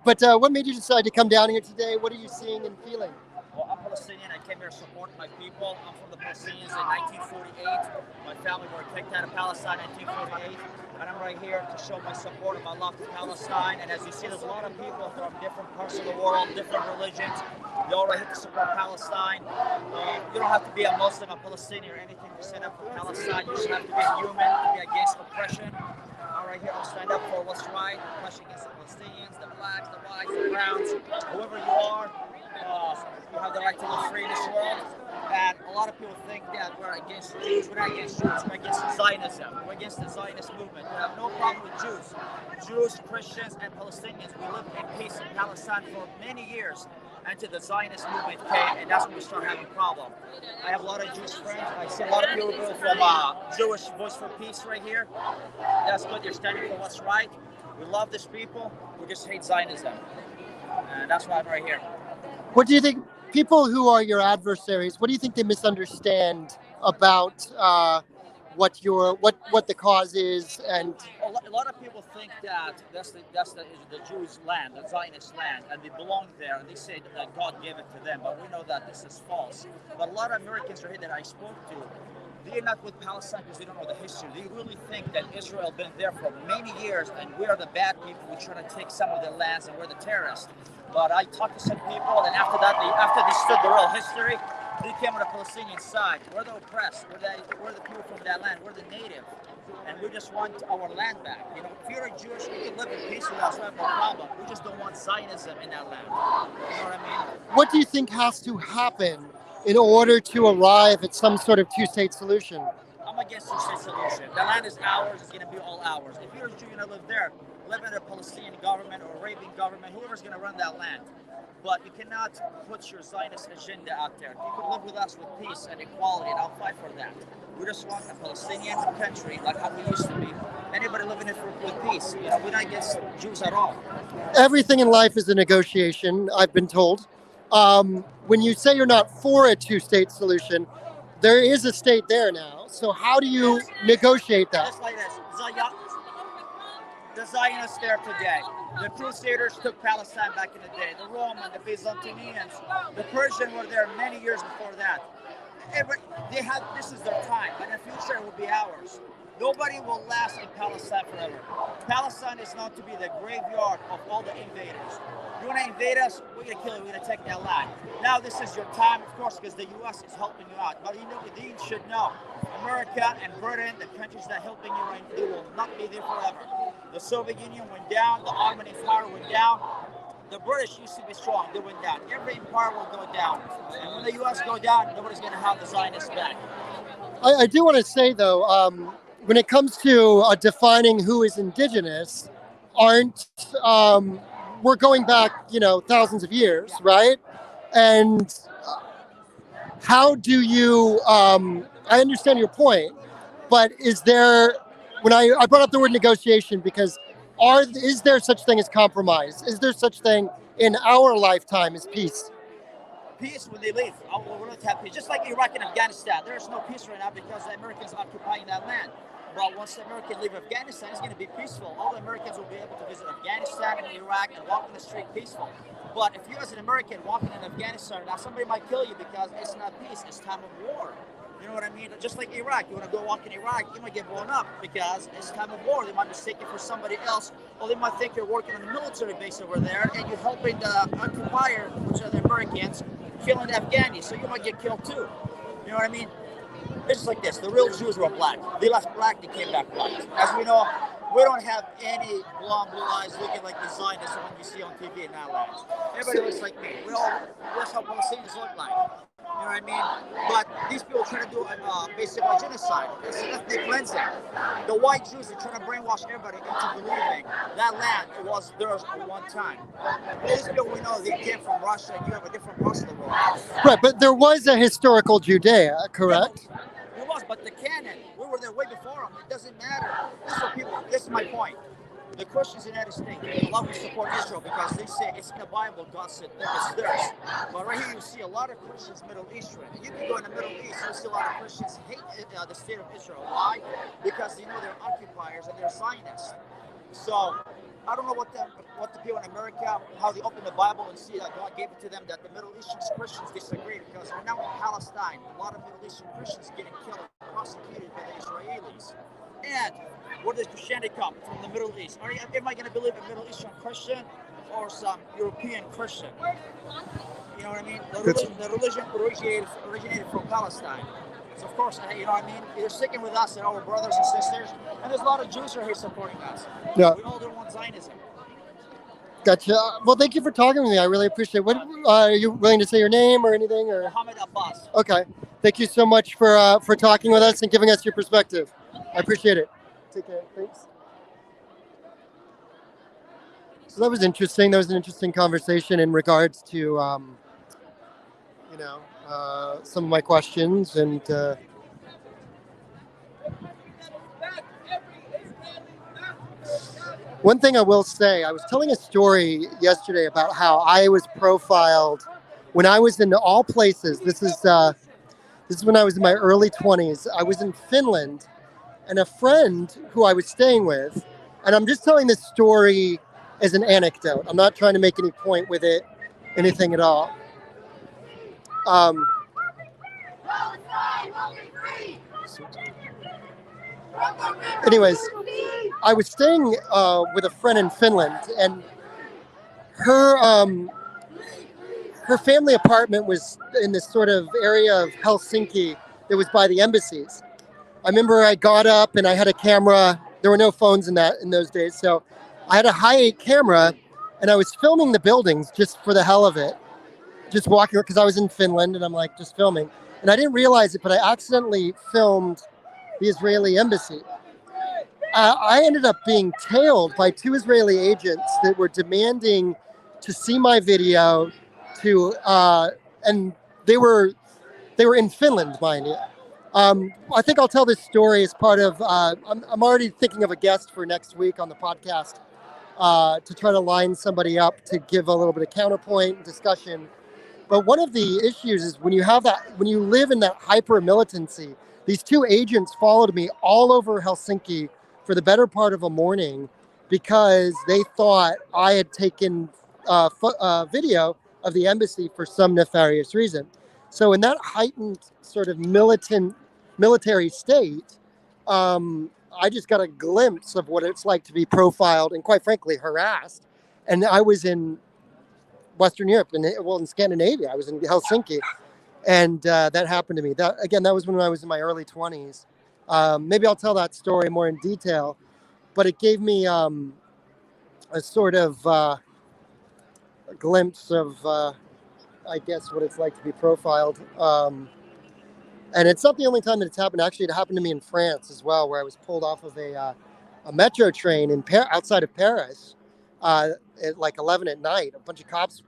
but what made you decide to come down here today? What are you seeing and feeling? Well, I'm Palestinian. I came here to support my people. I'm from the Palestinians in 1948. My family were kicked out of Palestine in 1948. And I'm right here to show my support and my love to Palestine. And as you see, there's a lot of people from different parts of the world, different religions. They all right here to support Palestine. You don't have to be a Muslim, a Palestinian, or anything to stand up for Palestine. You just have to be human, to be against oppression. I'm right here to stand up for what's right, oppression against the Palestinians, the blacks, the whites, the browns, whoever you are. You have the right to live free in this world. And a lot of people think that we're against Jews. We're not against Jews. We're against Zionism. We're against the Zionist movement. We have no problem with Jews. Jews, Christians, and Palestinians. We lived in peace in Palestine for many years until the Zionist movement came, and that's when we started having a problem. I have a lot of Jewish friends. I see a lot of people from Jewish Voice for Peace right here. That's good. They're standing for what's right. We love these people. We just hate Zionism. And that's why I'm right here. What do you think, people who are your adversaries, what do you think they misunderstand about what the cause is? And a lot of people think that that's the Jews' land, the Zionist land, and they belong there, and they say that God gave it to them. But we know that this is false. But a lot of Americans right here that I spoke to, they're not with Palestine because they don't know the history. They really think that Israel been there for many years, and we are the bad people. We try to take some of their lands, and we're the terrorists. But I talked to some people, and after that, after they stood the real history, they came on the Palestinian side. We're the oppressed. We're the people from that land. We're the native, and we just want our land back. You know, if you're a Jewish, you can live in peace with us. We have no problem. We just don't want Zionism in that land. You know what I mean? what do you think has to happen in order to arrive at some sort of two-state solution? I'm against two-state solution. The land is ours. It's going to be all ours. If you're a Jew, you're going to live there. Live in a Palestinian government or Arabian government, whoever's going to run that land. But you cannot put your Zionist agenda out there. You can live with us with peace and equality, and I'll fight for that. We just want a Palestinian country like how we used to be. Anybody living in it with peace. You know, we're not against Jews at all. Everything in life is a negotiation, I've been told. When you say you're not for a two-state solution, there is a state there now. So how do you negotiate that? Just like this. The Zionists there today. The Crusaders took Palestine back in the day. The Romans, the Byzantines, the Persians were there many years before that. This is their time, but in the future it will be ours. Nobody will last in Palestine forever. Palestine is known to be the graveyard of all the invaders. You want to invade us, we're going to kill you, we're going to take that land. Now this is your time, of course, because the U.S. is helping you out. But you know, you should know, America and Britain, the countries that are helping you right now, they will not be there forever. The Soviet Union went down, the Ottoman Empire went down. The British used to be strong, they went down. Every empire will go down. And when the U.S. go down, nobody's going to have the Zionists back. I do want to say, though, when it comes to defining who is indigenous, we're going back, thousands of years, right? And how do you, I understand your point, but is there, when I brought up the word negotiation because is there such thing as compromise? Is there such thing in our lifetime as peace? Peace when they leave. We're going to have peace. Just like Iraq and Afghanistan, there's no peace right now because the Americans are occupying that land. But once the Americans leave Afghanistan, it's going to be peaceful. All the Americans will be able to visit Afghanistan and Iraq and walk in the street peaceful. But if you as an American walking in Afghanistan, now somebody might kill you because it's not peace, it's time of war. You know what I mean? Just like Iraq, you want to go walk in Iraq, you might get blown up because it's time of war. They might mistake you for somebody else, or they might think you're working on a military base over there and you're helping the occupier, which are the Americans, killing the Afghans, so you might get killed too. You know what I mean? It's just like this. The real Jews were black. They left black, they came back white. As we know, we don't have any blonde, blue eyes looking like the Zionists when you see on TV in that land. Everybody looks like me. That's how Palestinians look like. You know what I mean? But these people try to do basically genocide. It's ethnic cleansing. The white Jews are trying to brainwash everybody into believing that land was theirs at one time. These people we know they came from Russia and you have a different parts of the world. Right, but there was a historical Judea, correct? It was, but the canon, we were there way before them. It doesn't matter. This is my point. The Christians in the United States, they love to support Israel because they say it's in the Bible, God said it's theirs. But right here you see a lot of Christians Middle Eastern. You can go in the Middle East, you see a lot of Christians hate the state of Israel. Why? Because they know they're occupiers and they're Zionists. So I don't know what the people in America, how they open the Bible and see that God gave it to them, that the Middle Eastern Christians disagree, because we're now in Palestine. A lot of Middle Eastern Christians getting killed and prosecuted by the Israelis. And where does Christianity come? From the Middle East. Am I going to believe a Middle Eastern Christian or some European Christian? You know what I mean? The religion originated from Palestine. So of course, you know what I mean? They're sticking with us and our brothers and sisters. And there's a lot of Jews who are here supporting us. Yeah. We all don't want Zionism. Gotcha. Well, thank you for talking with me. I really appreciate it. What, are you willing to say your name or anything? Or? Mohammed Abbas. Okay. Thank you so much for talking with us and giving us your perspective. I appreciate it. Take care. Thanks. So that was interesting. That was an interesting conversation in regards to, you know, some of my questions and. One thing I will say, I was telling a story yesterday about how I was profiled when I was in all places. This is when I was in my early 20s. I was in Finland, and a friend who I was staying with, and I'm just telling this story as an anecdote. I'm not trying to make any point with it, anything at all. Anyways, I was staying with a friend in Finland, and her family apartment was in this sort of area of Helsinki that was by the embassies. I remember I got up and I had a camera. There were no phones in those days, so I had a high-8 camera, and I was filming the buildings just for the hell of it, just walking, because I was in Finland, and I'm like just filming, and I didn't realize it, but I accidentally filmed the Israeli embassy. I ended up being tailed by 2 Israeli agents that were demanding to see my video, and they were in Finland, mind you. I think I'll tell this story as part of. I'm already thinking of a guest for next week on the podcast to try to line somebody up to give a little bit of counterpoint discussion. But one of the issues is when you live in that hyper militancy. These 2 agents followed me all over Helsinki for the better part of a morning because they thought I had taken video of the embassy for some nefarious reason. So in that heightened sort of military state, I just got a glimpse of what it's like to be profiled and, quite frankly, harassed. And I was in Western Europe, in Scandinavia. I was in Helsinki. And that happened to me. That was when I was in my early 20s. Maybe I'll tell that story more in detail, but it gave me a sort of a glimpse of, I guess, what it's like to be profiled. And it's not the only time that it's happened. Actually, it happened to me in France as well, where I was pulled off of a metro train outside of Paris at like 11 at night. A bunch of cops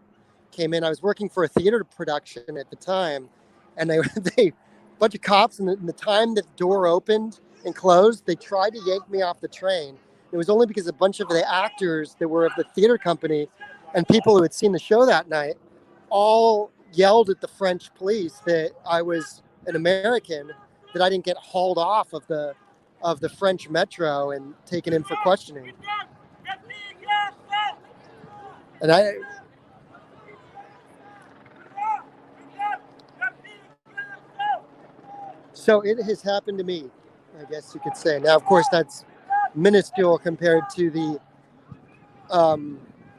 came in. I was working for a theater production at the time, and a bunch of cops, and the time that the door opened and closed, they tried to yank me off the train. It was only because a bunch of the actors that were of the theater company and people who had seen the show that night all yelled at the French police that I was an American, that I didn't get hauled off of the French metro and taken in for questioning. And so it has happened to me, I guess you could say. Now, of course, that's minuscule compared to the,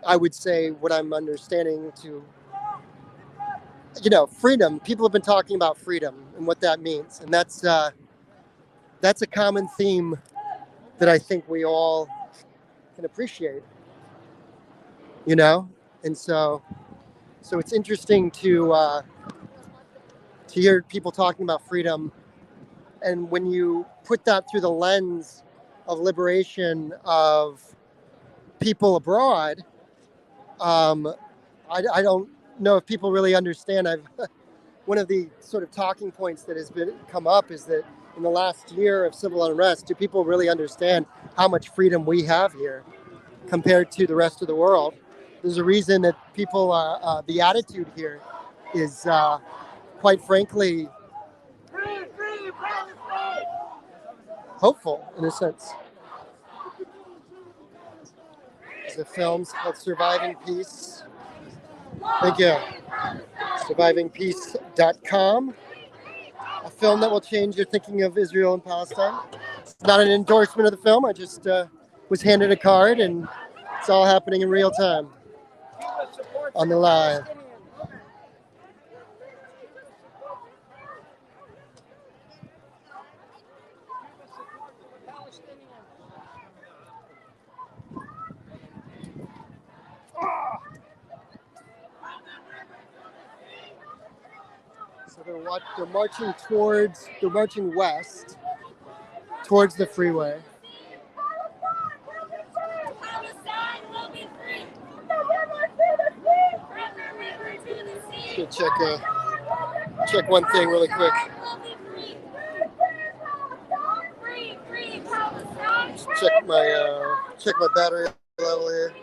I would say, what I'm understanding to, freedom. People have been talking about freedom and what that means. And that's a common theme that I think we all can appreciate, And so it's interesting to hear people talking about freedom. And when you put that through the lens of liberation of people abroad, I don't know if people really understand. One of the sort of talking points that has come up is that in the last year of civil unrest, do people really understand how much freedom we have here compared to the rest of the world? There's a reason that people the attitude here is quite frankly hopeful in a sense. It's a film called Surviving Peace. Thank you. SurvivingPeace.com. A film that will change your thinking of Israel and Palestine. It's not an endorsement of the film. I just was handed a card, and it's all happening in real time on the live. So they're marching west towards the freeway. Just gonna check one thing really quick. Check my battery level here.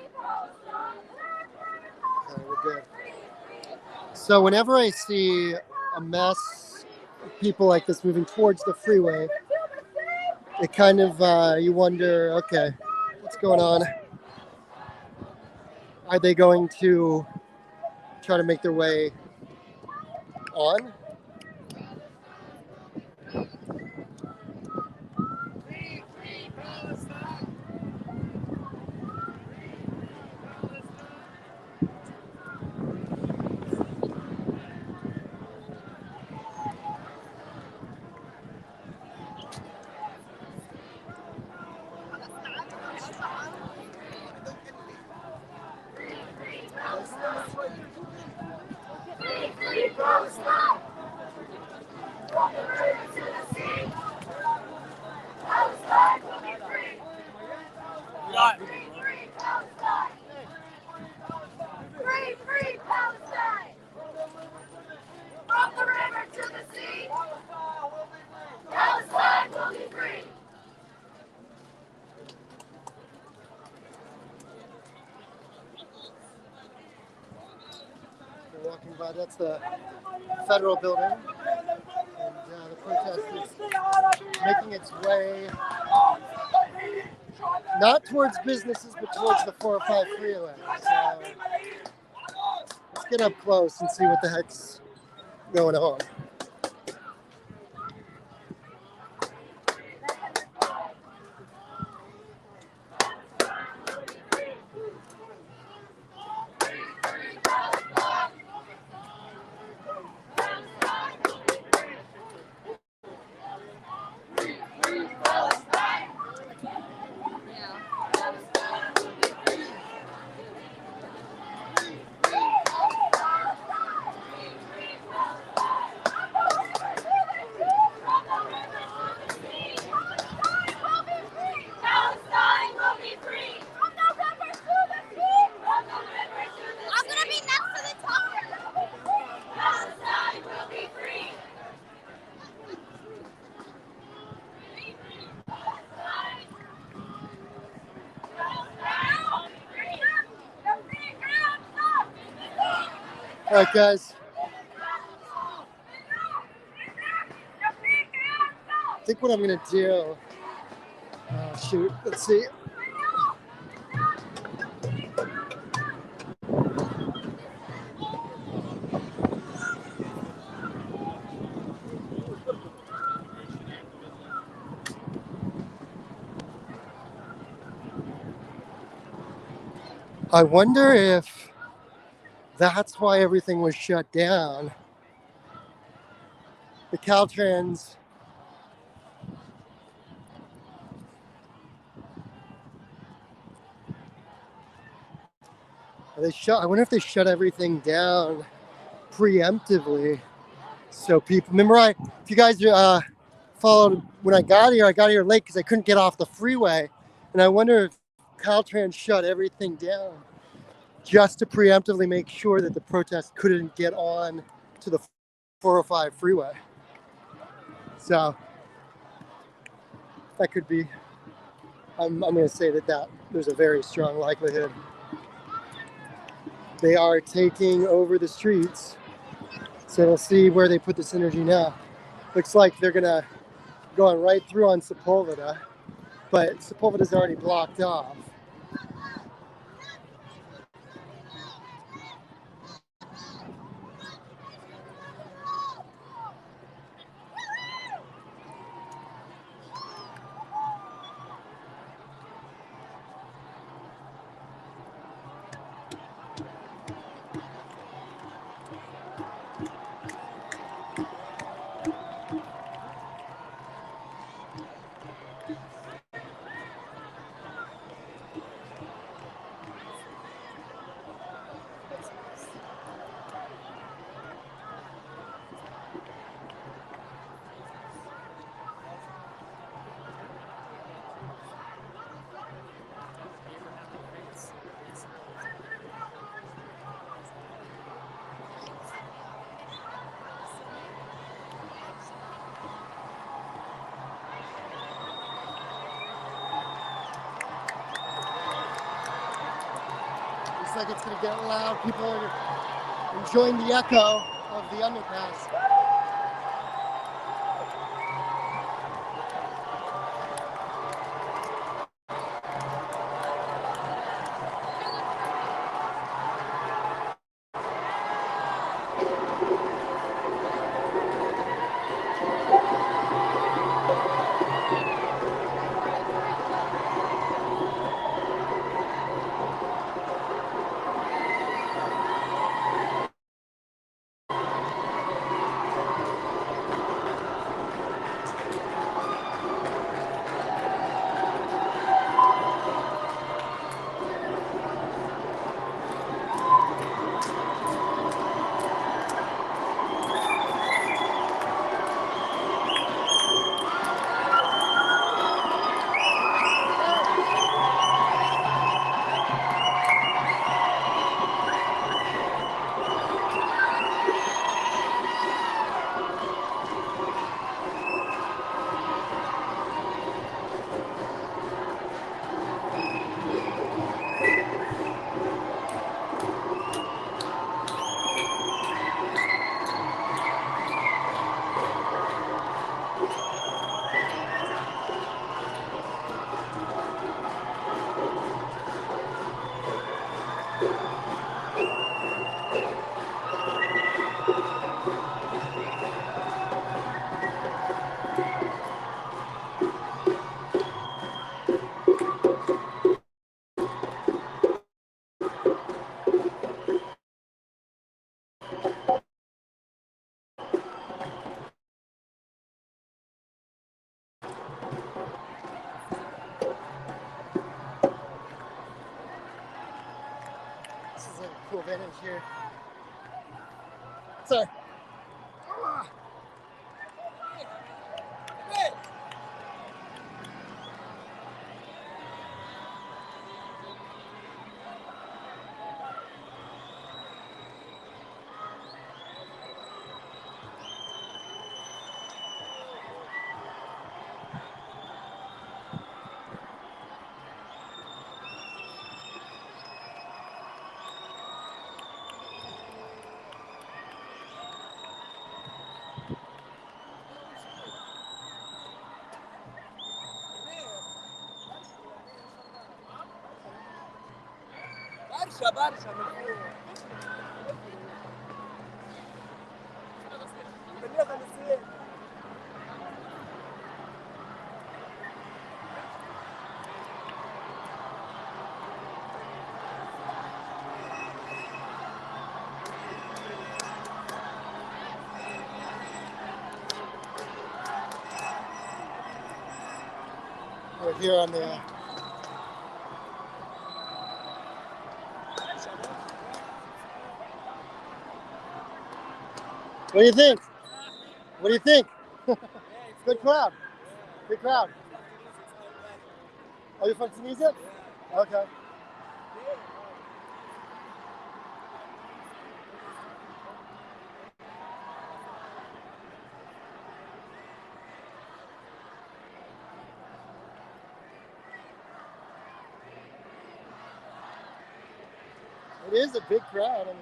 Okay, we're good. So whenever I see a mass of people like this moving towards the freeway, it kind of you wonder, okay, what's going on? Are they going to try to make their way on? Free Palestine! From the river to the sea! Palestine will be free! We're walking by, that's the federal building, and the protest is making its way not towards businesses, but towards the 405 freeway. So let's get up close and see what the heck's going on. All right, guys. I think what I'm gonna do. Shoot. Let's see. I wonder if that's why everything was shut down. The Caltrans I wonder if they shut everything down preemptively. So people, if you guys followed when I got here late because I couldn't get off the freeway. And I wonder if Caltrans shut everything down just to preemptively make sure that the protest couldn't get on to the 405 freeway. So that could be, I'm going to say that there's a very strong likelihood. They are taking over the streets. So we'll see where they put this energy now. Looks like they're going to go on right through on Sepulveda, but Sepulveda's already blocked off. like it's going to get loud. People are enjoying the echo of the underpass. This is a cool vintage here. Sorry. برشا We're here on the what do you think? What do you think? Good crowd. Good crowd. Are you from Tunisia? Okay. It is a big crowd. I mean,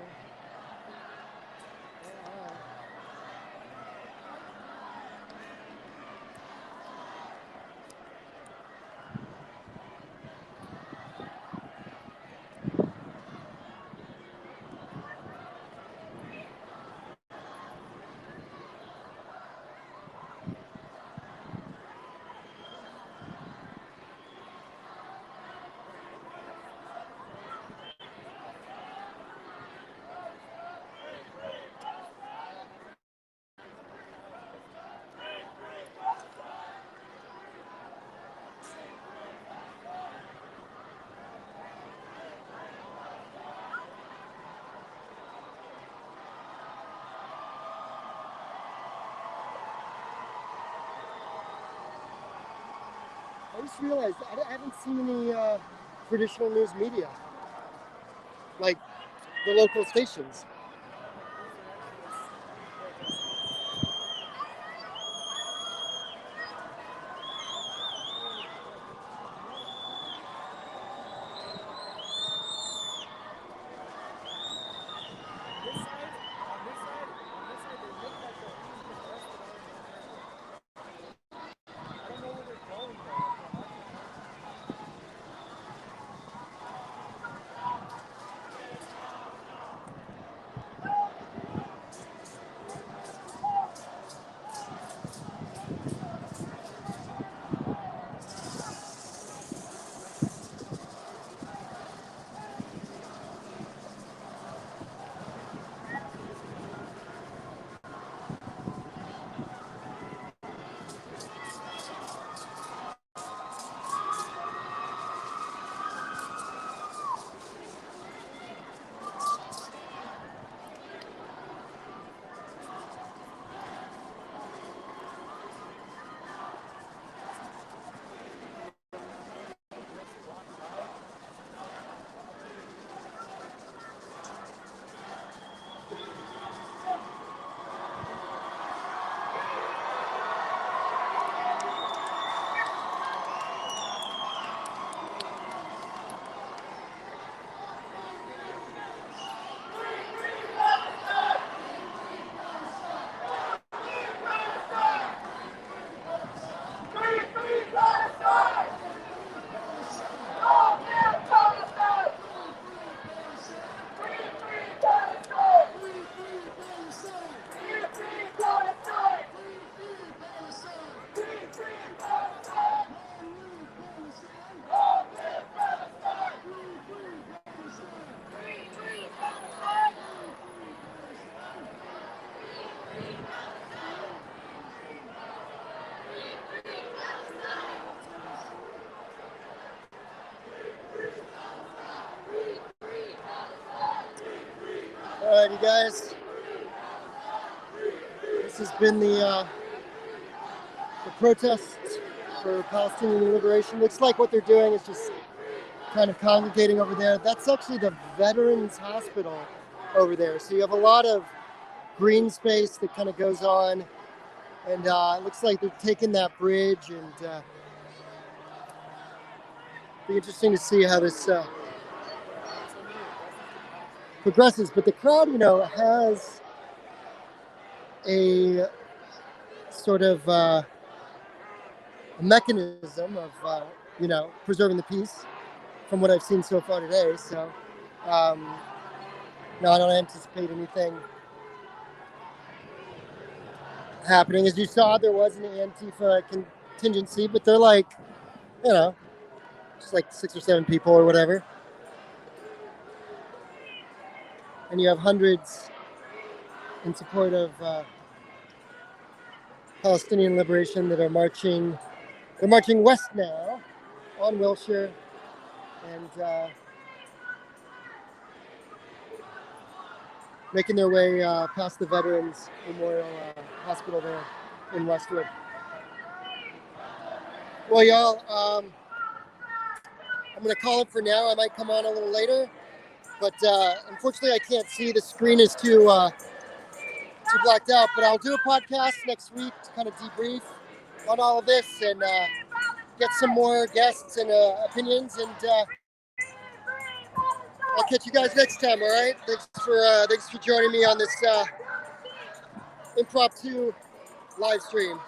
I just realized I haven't seen any traditional news media, like the local stations. you guys. This has been the protest for Palestinian liberation. Looks like what they're doing is just kind of congregating over there. That's actually the Veterans Hospital over there. So you have a lot of green space that kind of goes on, and it looks like they're taking that bridge, and be interesting to see how this progresses. But the crowd, has a sort of a mechanism of, preserving the peace from what I've seen so far today. So, no, I don't anticipate anything happening. As you saw, there was an Antifa contingency, but they're like, just like 6 or 7 people or whatever. And you have hundreds in support of Palestinian liberation that are marching. They're marching west now on Wilshire, and making their way past the Veterans Memorial Hospital there in Westwood. Well, y'all, I'm going to call it for now. I might come on a little later, but unfortunately I can't see. The screen is too blacked out, but I'll do a podcast next week to kind of debrief on all of this and get some more guests and opinions, and I'll catch you guys next time. All right, thanks for joining me on this impromptu live stream.